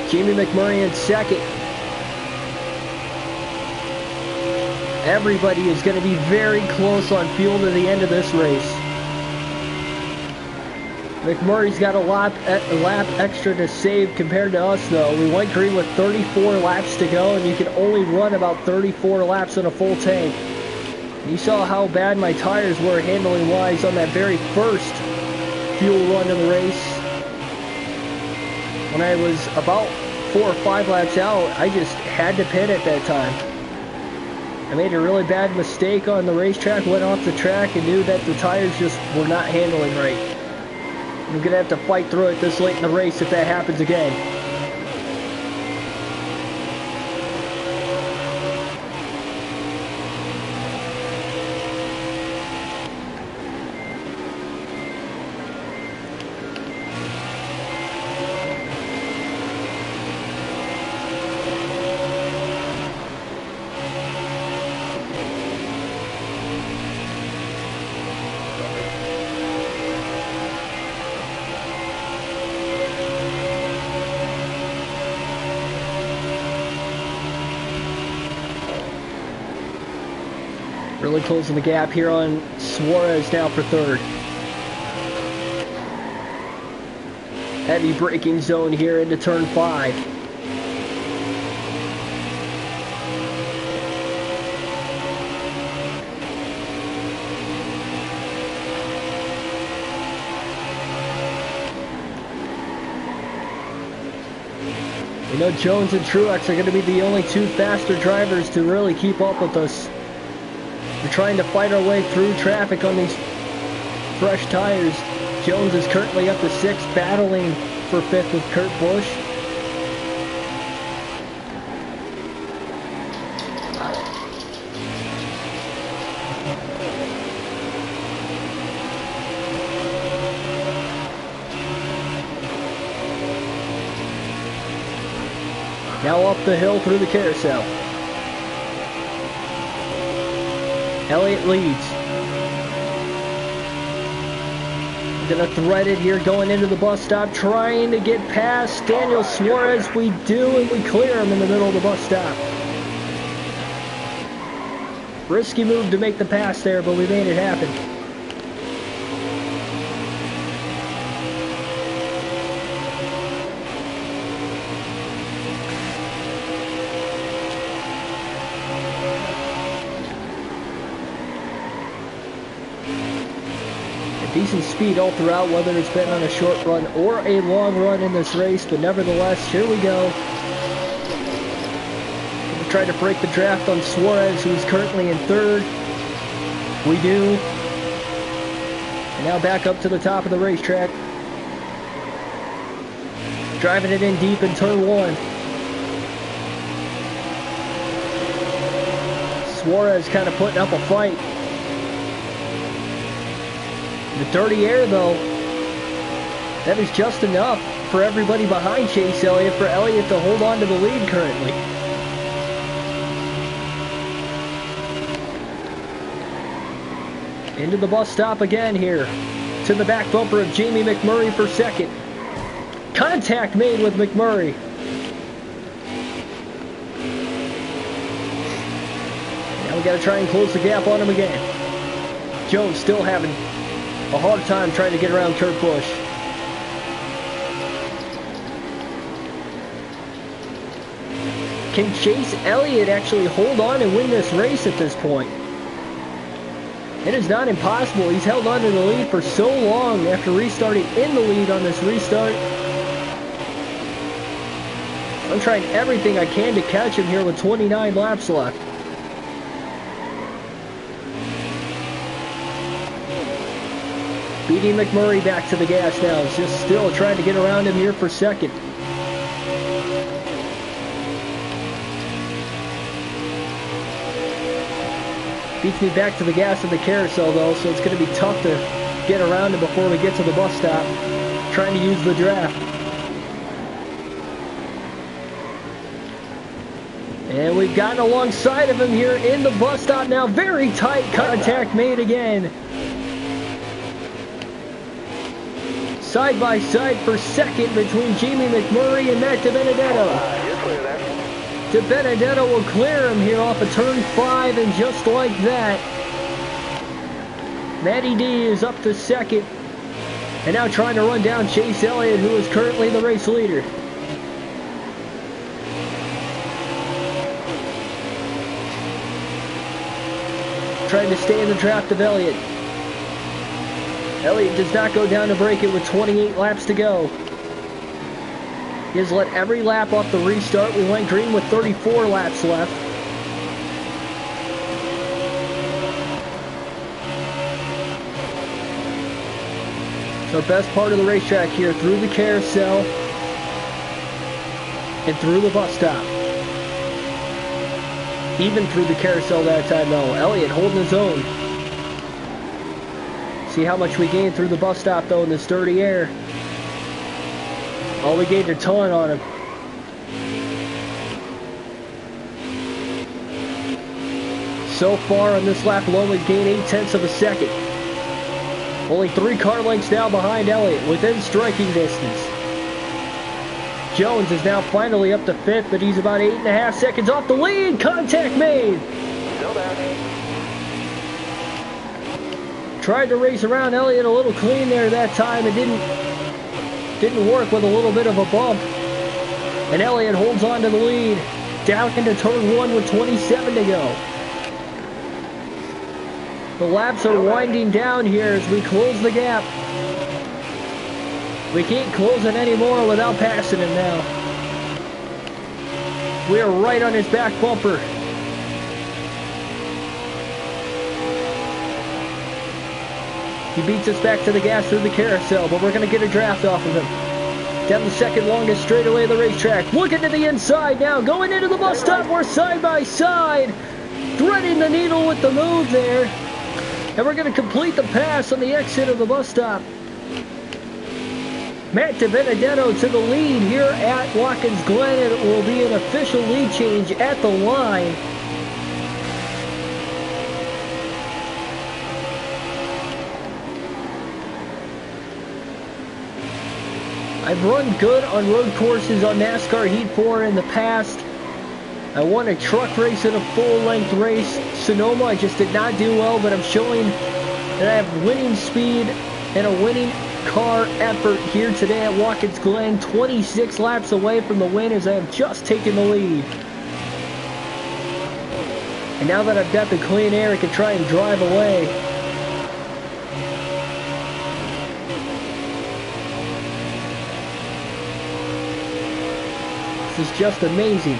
Jamie McMurray in 2nd. Everybody is going to be very close on fuel to the end of this race. McMurray's got a lap extra to save compared to us, though. We went green with 34 laps to go, and you can only run about 34 laps on a full tank. You saw how bad my tires were handling-wise on that very first fuel run of the race. When I was about 4 or 5 laps out, I just had to pit at that time. I made a really bad mistake on the racetrack, went off the track, and knew that the tires just were not handling right. I'm going to have to fight through it this late in the race if that happens again. Really closing the gap here on Suarez now for 3rd. Heavy braking zone here into turn 5. We know Jones and Truex are going to be the only two faster drivers to really keep up with us. We're trying to fight our way through traffic on these fresh tires. Jones is currently up to 6th, battling for 5th with Kurt Busch. Now up the hill through the carousel. Elliott leads. Gonna thread it here going into the bus stop, trying to get past Daniel Suarez. We do, and we clear him in the middle of the bus stop. Risky move to make the pass there, but we made it happen. Decent speed all throughout, whether it's been on a short run or a long run in this race, but nevertheless, here we go. We'll try to break the draft on Suarez, who's currently in 3rd. We do. And now back up to the top of the racetrack. Driving it in deep in turn 1. Suarez kind of putting up a fight. The dirty air, though, that is just enough for everybody behind Chase Elliott, for Elliott to hold on to the lead currently. Into the bus stop again here. To the back bumper of Jamie McMurray for 2nd. Contact made with McMurray. Now we got to try and close the gap on him again. Jones still having a hard time trying to get around Kurt Busch. Can Chase Elliott actually hold on and win this race at this point? It is not impossible. He's held on to the lead for so long after restarting in the lead on this restart. I'm trying everything I can to catch him here with 29 laps left. Beating McMurray back to the gas now. He's just still trying to get around him here for 2nd. Beats me back to the gas of the carousel though, so it's going to be tough to get around him before we get to the bus stop. Trying to use the draft. And we've gotten alongside of him here in the bus stop now. Very tight contact made again. Side by side for 2nd between Jamie McMurray and Matt DiBenedetto. DiBenedetto will clear him here off of turn 5, and just like that, Matty D is up to 2nd, and now trying to run down Chase Elliott, who is currently the race leader. Trying to stay in the draft of Elliott. Elliott does not go down to break it with 28 laps to go. He has let every lap off the restart. We went green with 34 laps left. It's our best part of the racetrack here, through the carousel and through the bus stop. Even through the carousel that time though. Elliott holding his own. See how much we gained through the bus stop though in this dirty air. Oh, we gained a ton on him. So far on this lap alone, we've gained 0.8 of a second. Only 3 car lengths now behind Elliott, within striking distance. Jones is now finally up to 5th, but he's about 8.5 seconds off the lead. Contact made. Still there. Tried to race around Elliott a little clean there that time. It Didn't work with a little bit of a bump. And Elliott holds on to the lead. Down into turn 1 with 27 to go. The laps are winding down here as we close the gap. We can't close it anymore without passing him now. We are right on his back bumper. He beats us back to the gas through the carousel, but we're going to get a draft off of him. Down the second longest straightaway of the racetrack. Looking to the inside now. Going into the bus stop. We're side by side. Threading the needle with the move there. And we're going to complete the pass on the exit of the bus stop. Matt DiBenedetto to the lead here at Watkins Glen, and it will be an official lead change at the line. I've run good on road courses on NASCAR Heat 4 in the past. I won a truck race in a full-length race. Sonoma, I just did not do well, but I'm showing that I have winning speed and a winning car effort here today at Watkins Glen. 26 laps away from the win as I have just taken the lead. And now that I've got the clean air, I can try and drive away. This is just amazing.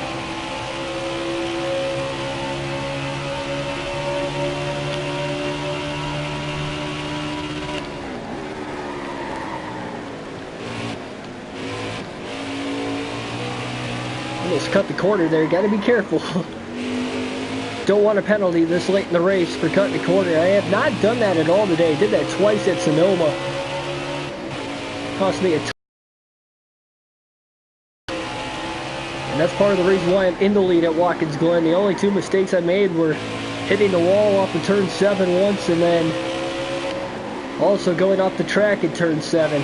Almost cut the corner there. Got to be careful. Don't want a penalty this late in the race for cutting the corner. I have not done that at all today. Did that twice at Sonoma. Cost me a ton. And that's part of the reason why I'm in the lead at Watkins Glen. The only two mistakes I made were hitting the wall off of turn 7 once, and then also going off the track at turn 7.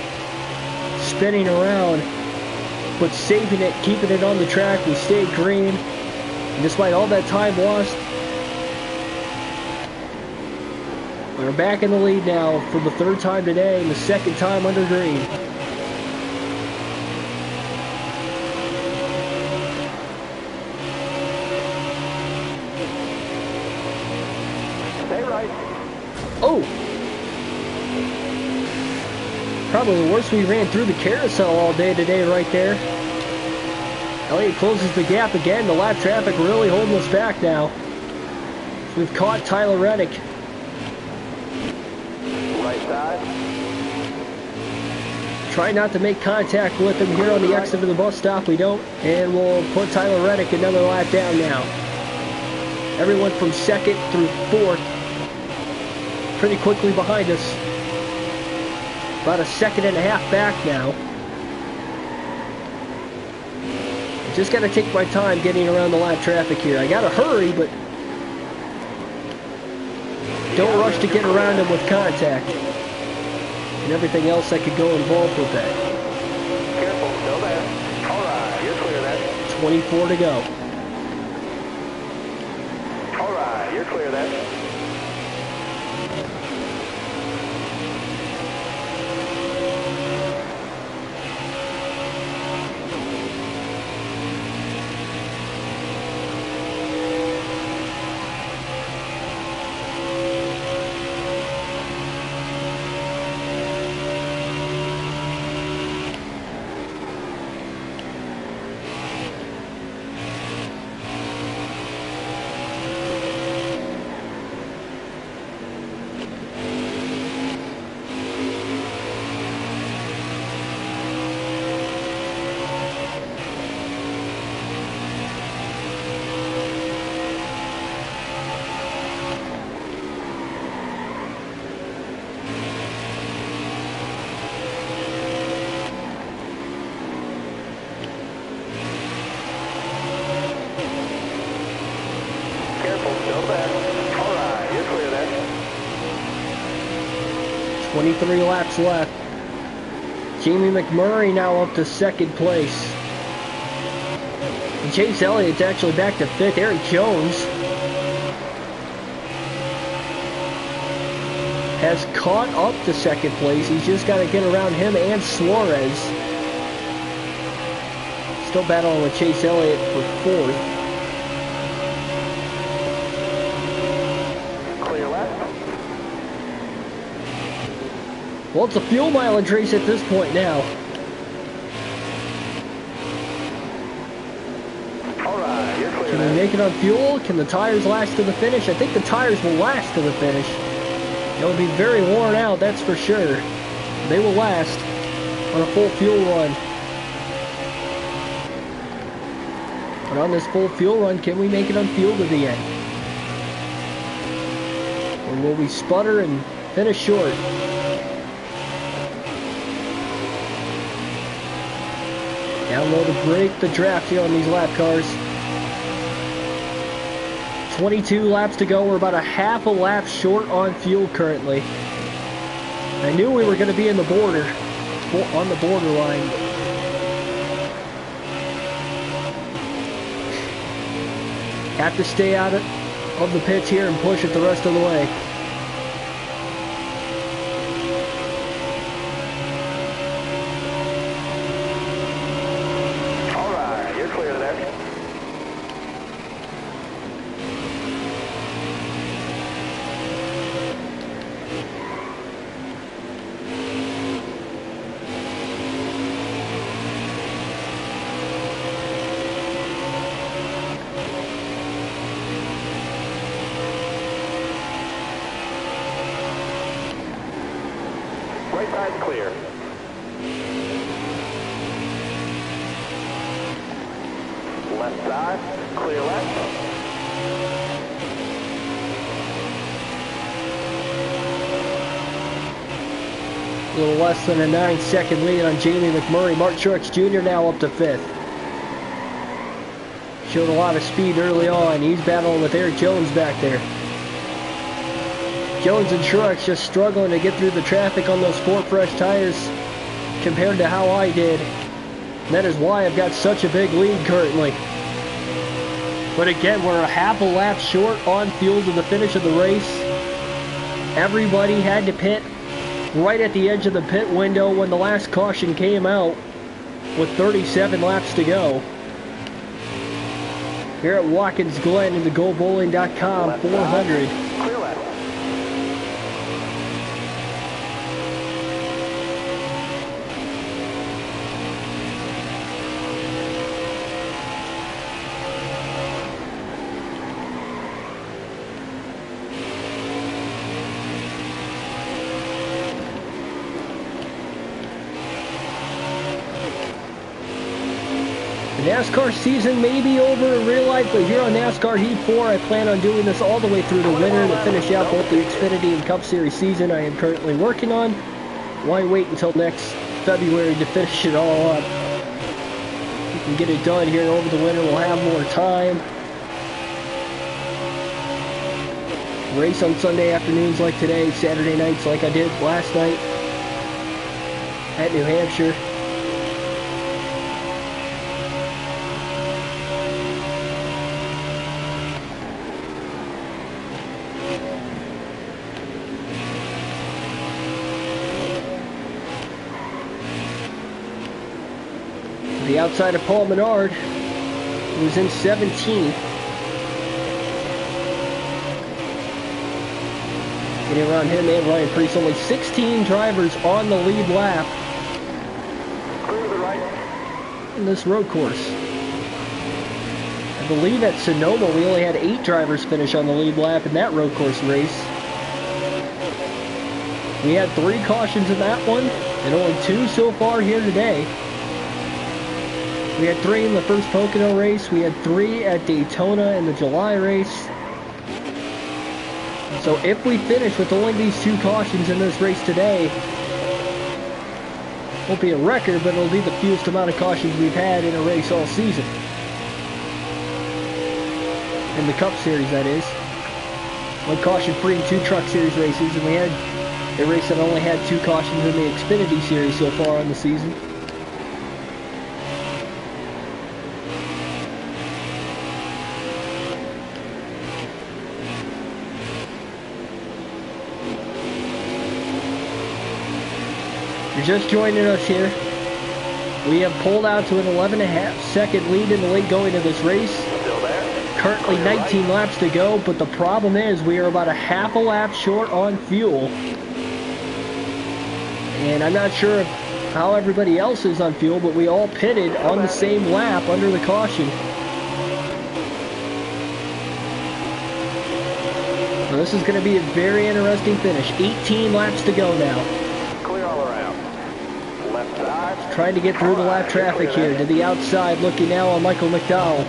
Spinning around, but saving it, keeping it on the track. We stayed green. And despite all that time lost, we're back in the lead now for the third time today and the second time under green. Stay right. Oh! Probably the worst we ran through the carousel all day today right there. Elliott closes the gap again. The lap traffic really holding us back now. We've caught Tyler Reddick. Right side. Try not to make contact with him here on the exit of the bus stop. We don't. And we'll put Tyler Reddick another lap down now. Everyone from 2nd through 4th pretty quickly behind us. About a second and a half back now. Just got to take my time getting around the lap traffic here. I got to hurry, but don't rush to get around him with contact. And everything else that could go involved with that. Careful, still there. All right, you're clear then. 24 to go. All right, you're clear then. Careful, still there. All right, you're clear then. 23 laps left. Jamie McMurray now up to 2nd place. And Chase Elliott's actually back to 5th. Eric Jones has caught up to 2nd place. He's just got to get around him and Suarez. Still battling with Chase Elliott for 4th. Clear left. Well, it's a fuel mileage race at this point now. All right, you're clear Can we there. make it on fuel? Can the tires last to the finish? I think the tires will last to the finish. They'll be very worn out, that's for sure. They will last on a full fuel run. But on this full fuel run, can we make it on fuel to the end? Or will we sputter and finish short? Down low to break the draft here on these lap cars. 22 laps to go. We're about a half a lap short on fuel currently. I knew we were going to be in the border, on the borderline. Have to stay out of the pits here and push it the rest of the way. All right, you're clear there. Right side's clear. Left side, clear left. A little less than a 9-second lead on Jamie McMurray. Mark Truex Jr. now up to 5th. Showed a lot of speed early on. He's battling with Eric Jones back there. Jones and Truex just struggling to get through the traffic on those 4 fresh tires compared to how I did. And that is why I've got such a big lead currently. But again, we're a half a lap short on fuel to the finish of the race. Everybody had to pit right at the edge of the pit window when the last caution came out with 37 laps to go. Here at Watkins Glen in the GoBowling.com 400. Clear left. The NASCAR season may be over in real life, but here on NASCAR Heat 4, I plan on doing this all the way through the winter to finish out both the Xfinity and Cup Series season I am currently working on. Why wait until next February to finish it all up? We can get it done here over the winter, we'll have more time. Race on Sunday afternoons like today, Saturday nights like I did last night at New Hampshire. The outside of Paul Menard, who was in 17th. Getting around him and Ryan Preece, only 16 drivers on the lead lap Clear to the right. in this road course. I believe at Sonoma we only had 8 drivers finish on the lead lap in that road course race. We had 3 cautions in that one, and only 2 so far here today. We had 3 in the first Pocono race. We had 3 at Daytona in the July race. So if we finish with only these 2 cautions in this race today, it won't be a record, but it'll be the fewest amount of cautions we've had in a race all season. In the Cup Series, that is. 1 caution-free in 2 Truck Series races, and we had a race that only had 2 cautions in the Xfinity Series so far on the season. You're just joining us here. We have pulled out to an 11.5-second lead in the late going of this race. Still there. Currently 19 laps to go, but the problem is we are about a half a lap short on fuel. And I'm not sure how everybody else is on fuel, but we all pitted on the same lap under the caution. So this is going to be a very interesting finish. 18 laps to go now. Clear all around. Left side. Trying to get through the lap traffic here. To the outside, looking now on Michael McDowell.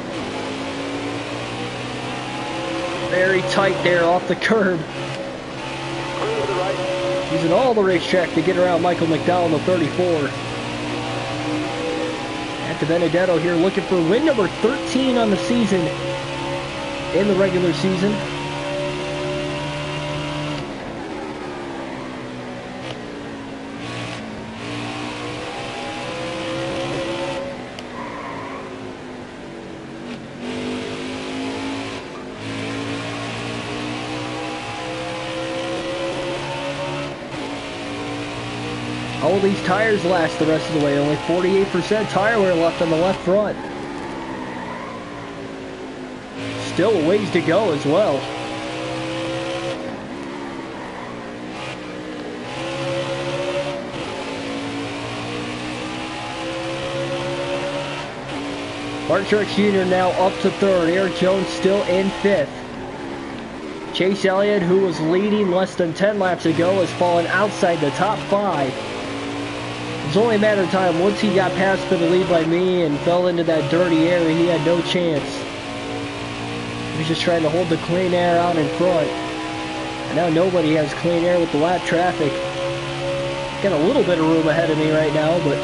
Very tight there off the curb. Clear to the right. Using all the racetrack to get around Michael McDowell in the 34. At the Benedetto here, looking for win number 13 on the season in the regular season. All these tires last the rest of the way. Only 48% tire wear left on the left front. Still a ways to go as well. Martin Truex Jr. now up to third. Eric Jones still in fifth. Chase Elliott, who was leading less than 10 laps ago, has fallen outside the top 5. It's only a matter of time. Once he got past for the lead by me and fell into that dirty area, he had no chance. He was just trying to hold the clean air out in front. And now nobody has clean air with the lap traffic. Got a little bit of room ahead of me right now, but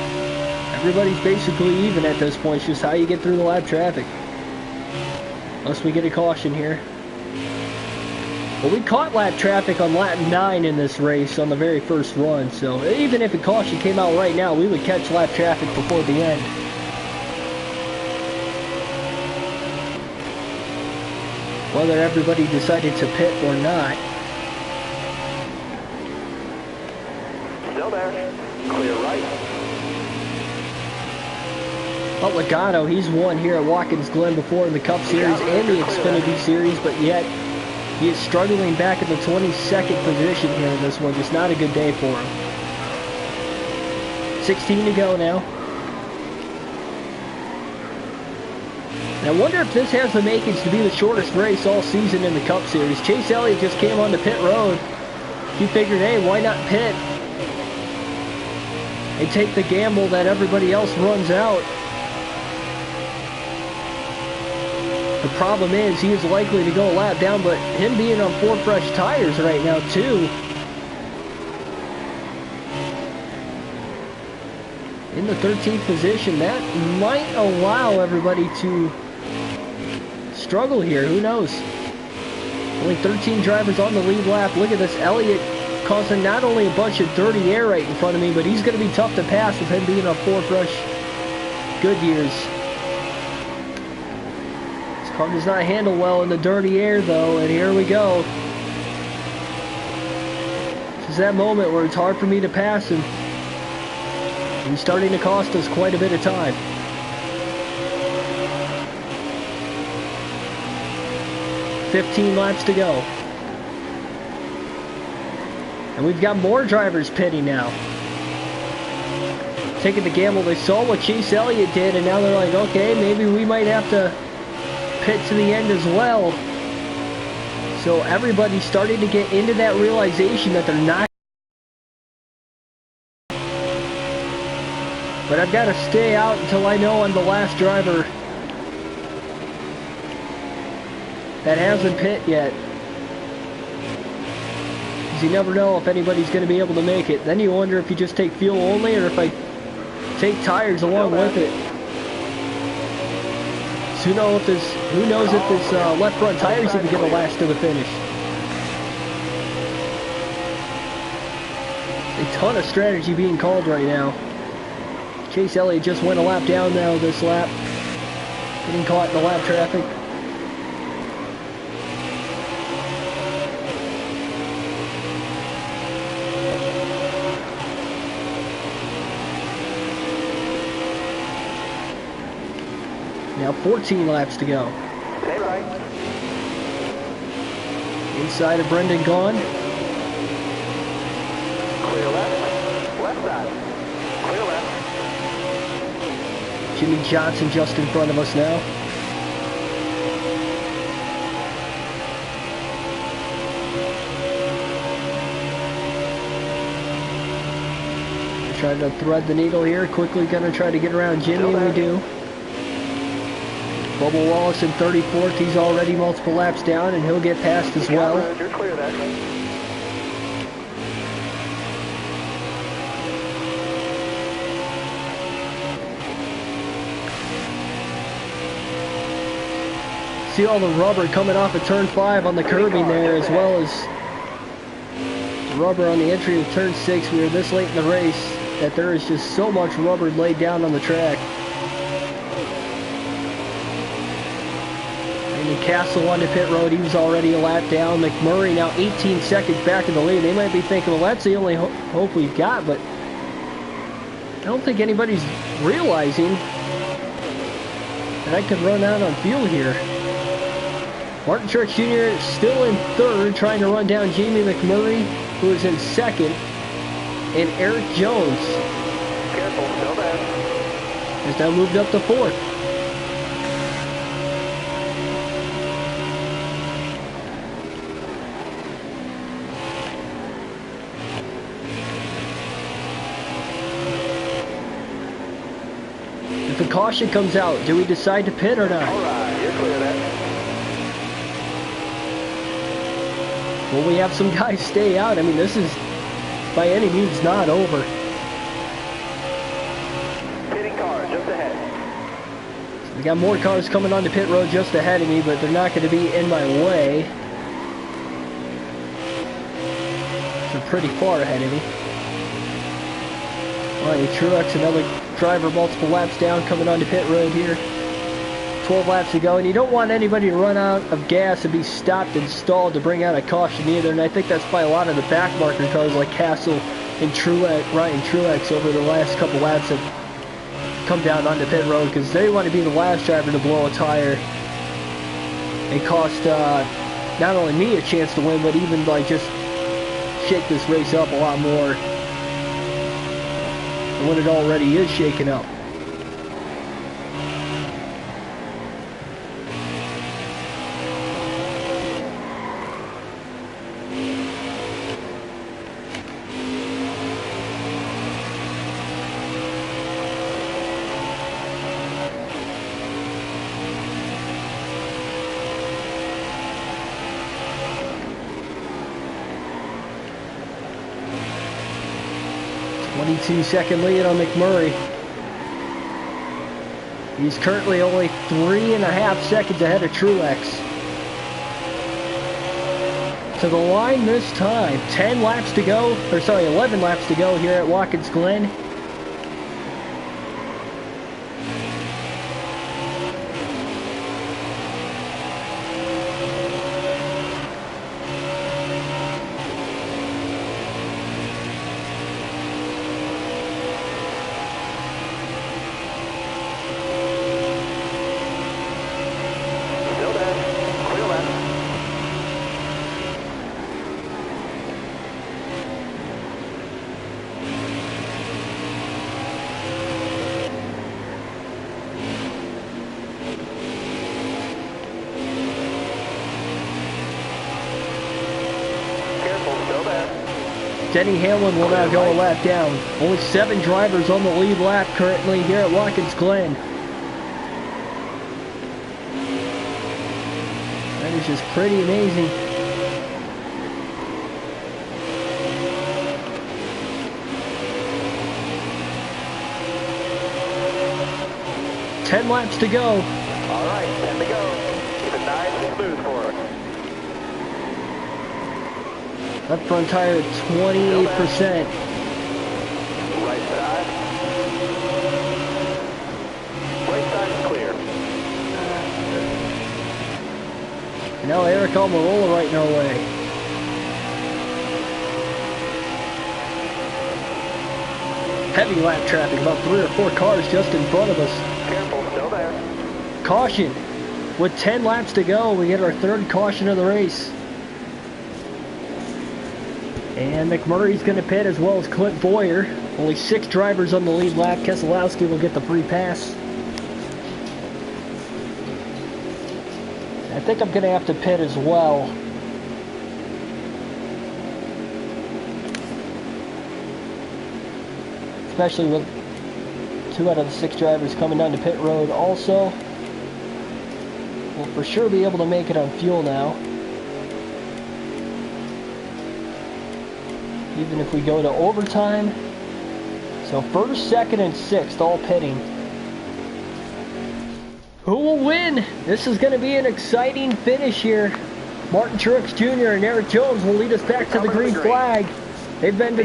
everybody's basically even at this point. It's just how you get through the lap traffic. Unless we get a caution here. Well, we caught lap traffic on lap 9 in this race on the very first run, so even if a caution came out right now, we would catch lap traffic before the end. Whether everybody decided to pit or not. Still there. Clear right. But Logano, he's won here at Watkins Glen before in the Cup Series and the Xfinity Series, but yet he is struggling back in the 22nd position here in this one. Just not a good day for him. 16 to go now. And I wonder if this has the makings to be the shortest race all season in the Cup Series. Chase Elliott just came onto pit road. He figured, hey, why not pit and take the gamble that everybody else runs out. The problem is he is likely to go a lap down, but him being on 4 fresh tires right now too. In the 13th position, that might allow everybody to struggle here. Who knows? Only 13 drivers on the lead lap. Look at this, Elliott causing not only a bunch of dirty air right in front of me, but he's going to be tough to pass with him being on 4 fresh Goodyears. Car does not handle well in the dirty air though, and here we go. This is that moment where it's hard for me to pass him. He's starting to cost us quite a bit of time. $15 laps to go. And we've got more drivers pitting now. Taking the gamble. They saw what Chase Elliott did, and now they're like, okay, maybe we might have to pit to the end as well. So everybody's starting to get into that realization that they're not. But I've got to stay out until I know I'm the last driver that hasn't pit yet. Because you never know if anybody's going to be able to make it. Then you wonder if you just take fuel only or if I take tires along with it. So who knows if this left front tire is even going to last to the finish. A ton of strategy being called right now. Chase Elliott just went a lap down now this lap. Getting caught in the lap traffic. About 14 laps to go. Stay right. Inside of Brendan Gaughan. Clear left. Left side. Clear left. Jimmy Johnson just in front of us now. Trying to thread the needle here. Quickly gonna try to get around Jimmy, and we do. Bubba Wallace in 34th. He's already multiple laps down, and he'll get past as well. You're clear there. See all the rubber coming off of turn 5 on the curbing there, as well as rubber on the entry of turn 6. We were this late in the race that there is just so much rubber laid down on the track. And the Castle onto pit road, he was already a lap down. McMurray now 18 seconds back in the lead. They might be thinking, well, that's the only hope we've got, but I don't think anybody's realizing that I could run out on fuel here. Martin Truex Jr. still in 3rd, trying to run down Jamie McMurray, who is in 2nd, and Eric Jones Careful, still there. has now moved up to 4th. If a caution comes out, do we decide to pit or not? Alright, you're clear there. Will we have some guys stay out? I mean, this is by any means not over. Pitting car just ahead. We got more cars coming onto pit road just ahead of me, but they're not going to be in my way. They're pretty far ahead of me. Alright, Truex, another driver multiple laps down, coming onto pit road here. 12 laps to go, and you don't want anybody to run out of gas and be stopped and stalled to bring out a caution either, and I think that's why a lot of the back marker cars like Castle and Truex, Ryan Truex over the last couple laps have come down onto pit road, because they want to be the last driver to blow a tire and cost not only me a chance to win, but even like just shake this race up a lot more than what it already is shaking up. Second lead on McMurray. He's currently only 3.5 seconds ahead of Truex. To the line this time. 11 laps to go here at Watkins Glen. Denny Hamlin will now go a lap down. Only 7 drivers on the lead lap currently here at Watkins Glen. That is just pretty amazing. Ten laps to go. All right, 10 to go. Keep it nice and smooth for her. Left front tire at 28%. Right side. Right side is clear. Now Eric Almirola right in our way. Heavy lap traffic, about 3 or 4 cars just in front of us. Careful, still there. Caution. With 10 laps to go, we get our third caution of the race. And McMurray's going to pit as well as Clint Boyer. Only 6 drivers on the lead lap. Keselowski will get the free pass. I think I'm going to have to pit as well. Especially with 2 out of the 6 drivers coming down to pit road also. We'll for sure be able to make it on fuel now. Even if we go to overtime. So first, second, and sixth all pitting. Who will win? This is going to be an exciting finish here. Martin Truex Jr. and Eric Jones will lead us back to the green flag. They've been the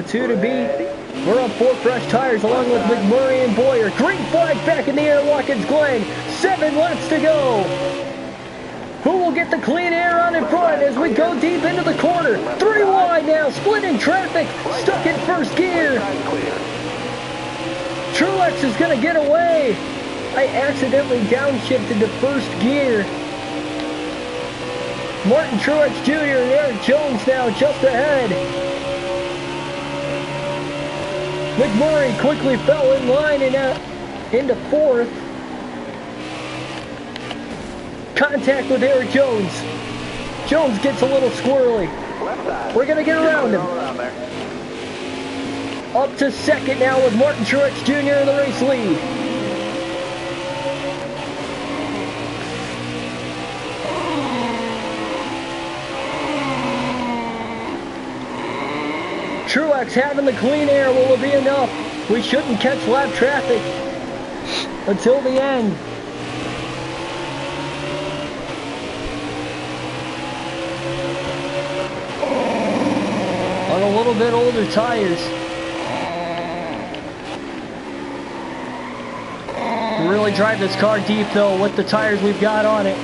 two to beat. We're on 4 fresh tires along with McMurray and Boyer. Green flag back in the air, Watkins Glen. 7 laps to go. Who will get the clean air on in front as we go deep into the corner? 3 wide now, split in traffic, stuck in first gear. Truex is going to get away. I accidentally downshifted to first gear. Martin Truex Jr. and Eric Jones now just ahead. McMurray quickly fell in line and out into 4th. Contact with Eric Jones. Jones gets a little squirrely. We're going to get around him. Up to 2nd now with Martin Truex Jr. in the race lead. Truex having the clean air. Will it be enough? We shouldn't catch lap traffic until the end. On a little bit older tires. We really drive this car deep though with the tires we've got on it.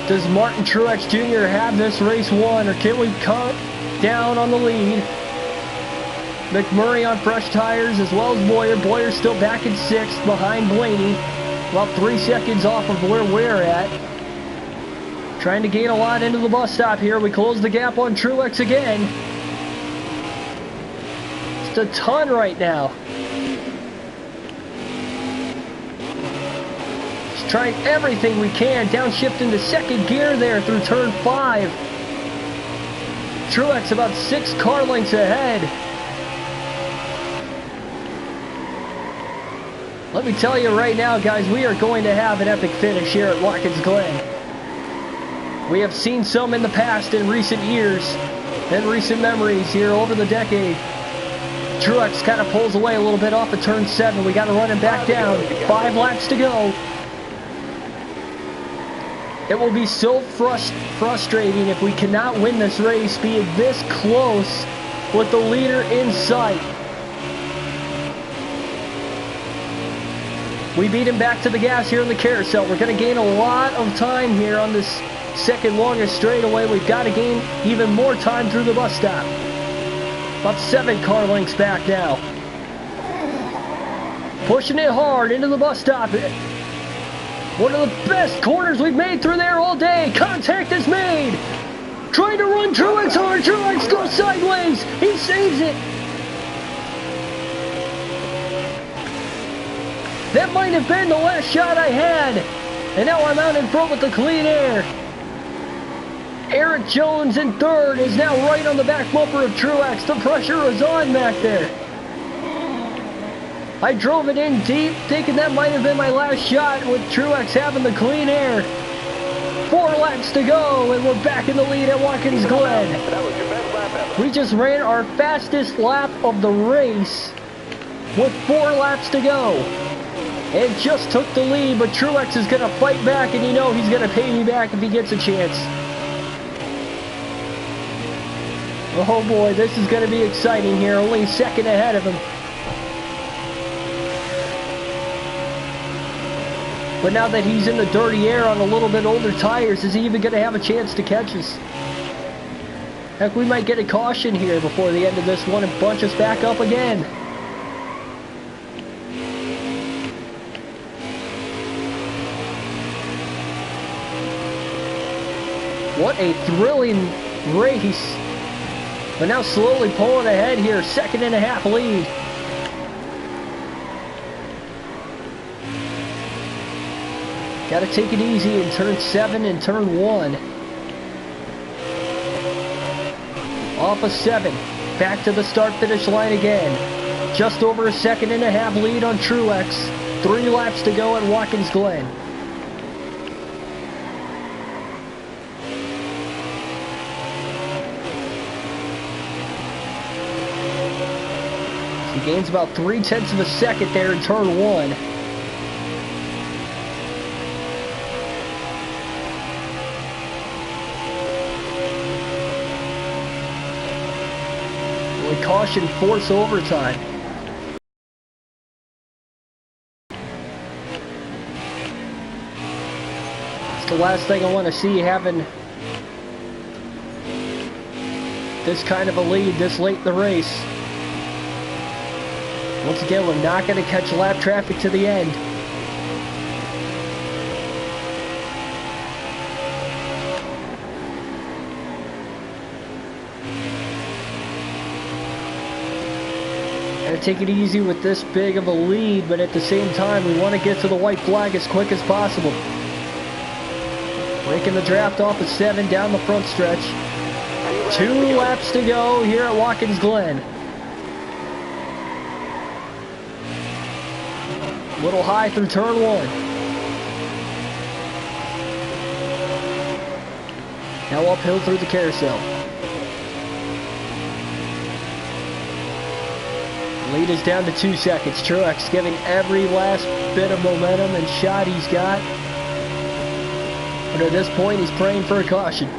Does Martin Truex Jr. have this race won, or can we cut down on the lead? McMurray on fresh tires as well as Boyer. Boyer's still back in 6th behind Blaney. About 3 seconds off of where we're at. Trying to gain a lot into the bus stop here. We close the gap on Truex again. Just a ton right now. Trying everything we can, downshifting to 2nd gear there through turn 5. Truex about 6 car lengths ahead. Let me tell you right now, guys, we are going to have an epic finish here at Watkins Glen. We have seen some in the past in recent years, and recent memories here over the decade. Truex kind of pulls away a little bit off of turn 7. We got to run him back down. 5 laps to go. It will be so frustrating if we cannot win this race, being this close with the leader in sight. We beat him back to the gas here in the carousel. We're going to gain a lot of time here on this 2nd longest straightaway. We've got to gain even more time through the bus stop. About 7 car lengths back now. Pushing it hard into the bus stop. One of the best corners we've made through there all day. Contact is made. Trying to run Truex hard. Truex goes sideways. He saves it. That might have been the last shot I had. And now I'm out in front with the clean air. Eric Jones in 3rd is now right on the back bumper of Truex. The pressure is on back there. I drove it in deep, thinking that might have been my last shot with Truex having the clean air. 4 laps to go, and we're back in the lead at Watkins Glen. We just ran our fastest lap of the race with 4 laps to go. And just took the lead, but Truex is going to fight back, and you know he's going to pay me back if he gets a chance. Oh boy, this is going to be exciting here, only 2nd ahead of him. But now that he's in the dirty air on a little bit older tires, is he even going to have a chance to catch us? Heck, we might get a caution here before the end of this one and bunch us back up again. What a thrilling race. But now slowly pulling ahead here, 2.5 lead. Got to take it easy in turn 7 and turn 1. Off of 7, back to the start-finish line again. Just over a 2.5 lead on Truex. 3 laps to go at Watkins Glen. He gains about 0.3 of a second there in turn 1. With caution, force overtime. It's the last thing I want to see, having this kind of a lead this late in the race. Once again, we're not going to catch lap traffic to the end. Gotta take it easy with this big of a lead, but at the same time, we want to get to the white flag as quick as possible. Breaking the draft off at 7 down the front stretch. 2 laps to go here at Watkins Glen. Little high through turn 1. Now uphill through the carousel. Lead is down to 2 seconds. Truex giving every last bit of momentum and shot he's got. But at this point, he's praying for a caution.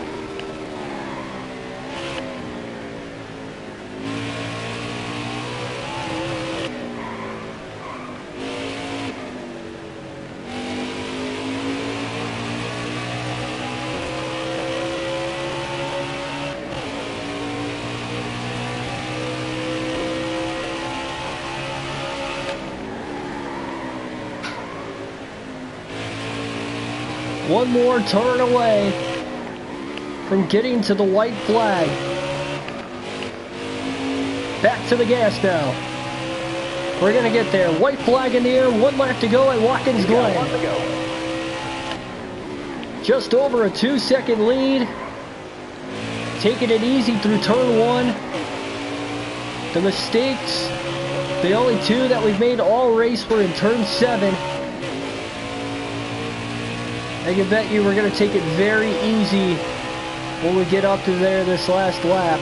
One more turn away from getting to the white flag. Back to the gas now. We're going to get there. White flag in the air. 1 lap to go at Watkins Glen. Just over a 2-second lead. Taking it easy through turn 1. The mistakes, the only 2 that we've made all race were in turn 7. I can bet you we're going to take it very easy when we get up to there this last lap.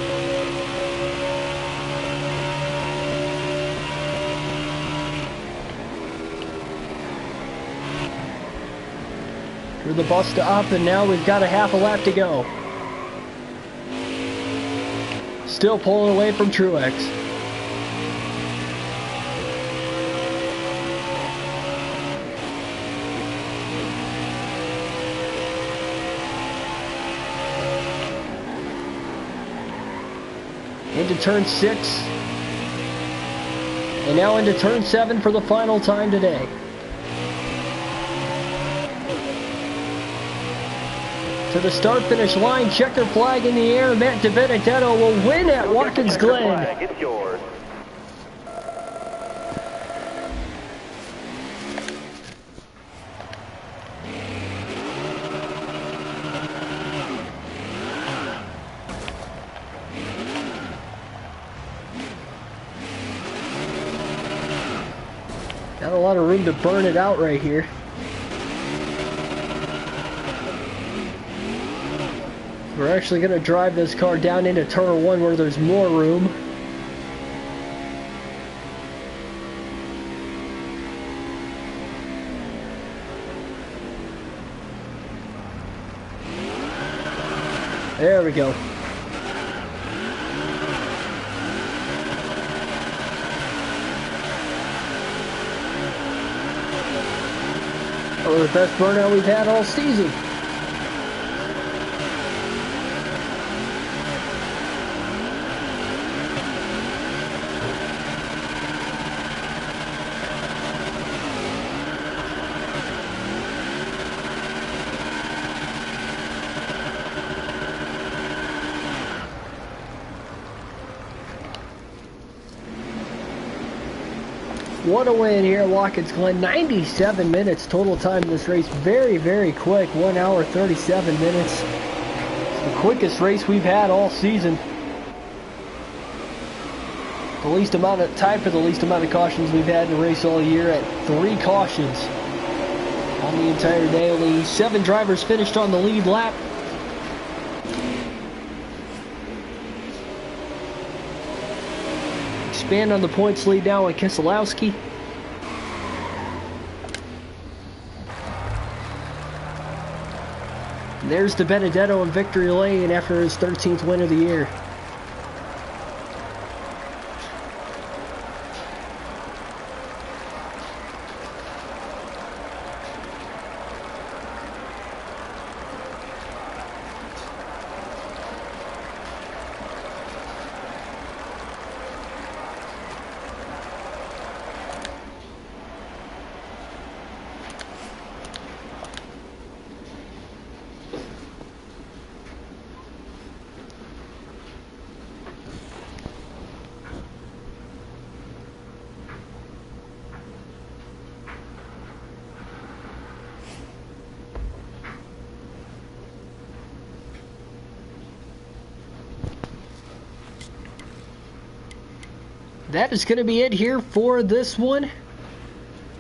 Through the bus stop, and now we've got a half a lap to go. Still pulling away from Truex. Into turn 6, and now into turn 7 for the final time today. To the start-finish line, checker flag in the air. Matt DiBenedetto will win at Watkins Glen. It's yours. Got a lot of room to burn it out right here. We're actually going to drive this car down into turn 1 where there's more room. There we go. Oh, the best burnout we've had all season. What a win here at Watkins Glen. 97 minutes total time in this race. Very, very quick. 1 hour, 37 minutes. It's the quickest race we've had all season. The least amount of time for the least amount of cautions we've had in a race all year at 3 cautions on the entire day. Only 7 drivers finished on the lead lap. Expand on the points lead now with Keselowski. And there's De Benedetto in victory lane after his 13th win of the year. That is going to be it here for this one.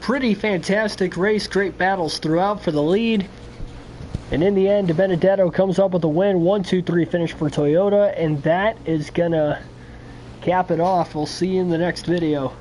Pretty fantastic race, great battles throughout for the lead. And in the end, De Benedetto comes up with a win, 1-2-3 finish for Toyota, and that is going to cap it off. We'll see you in the next video.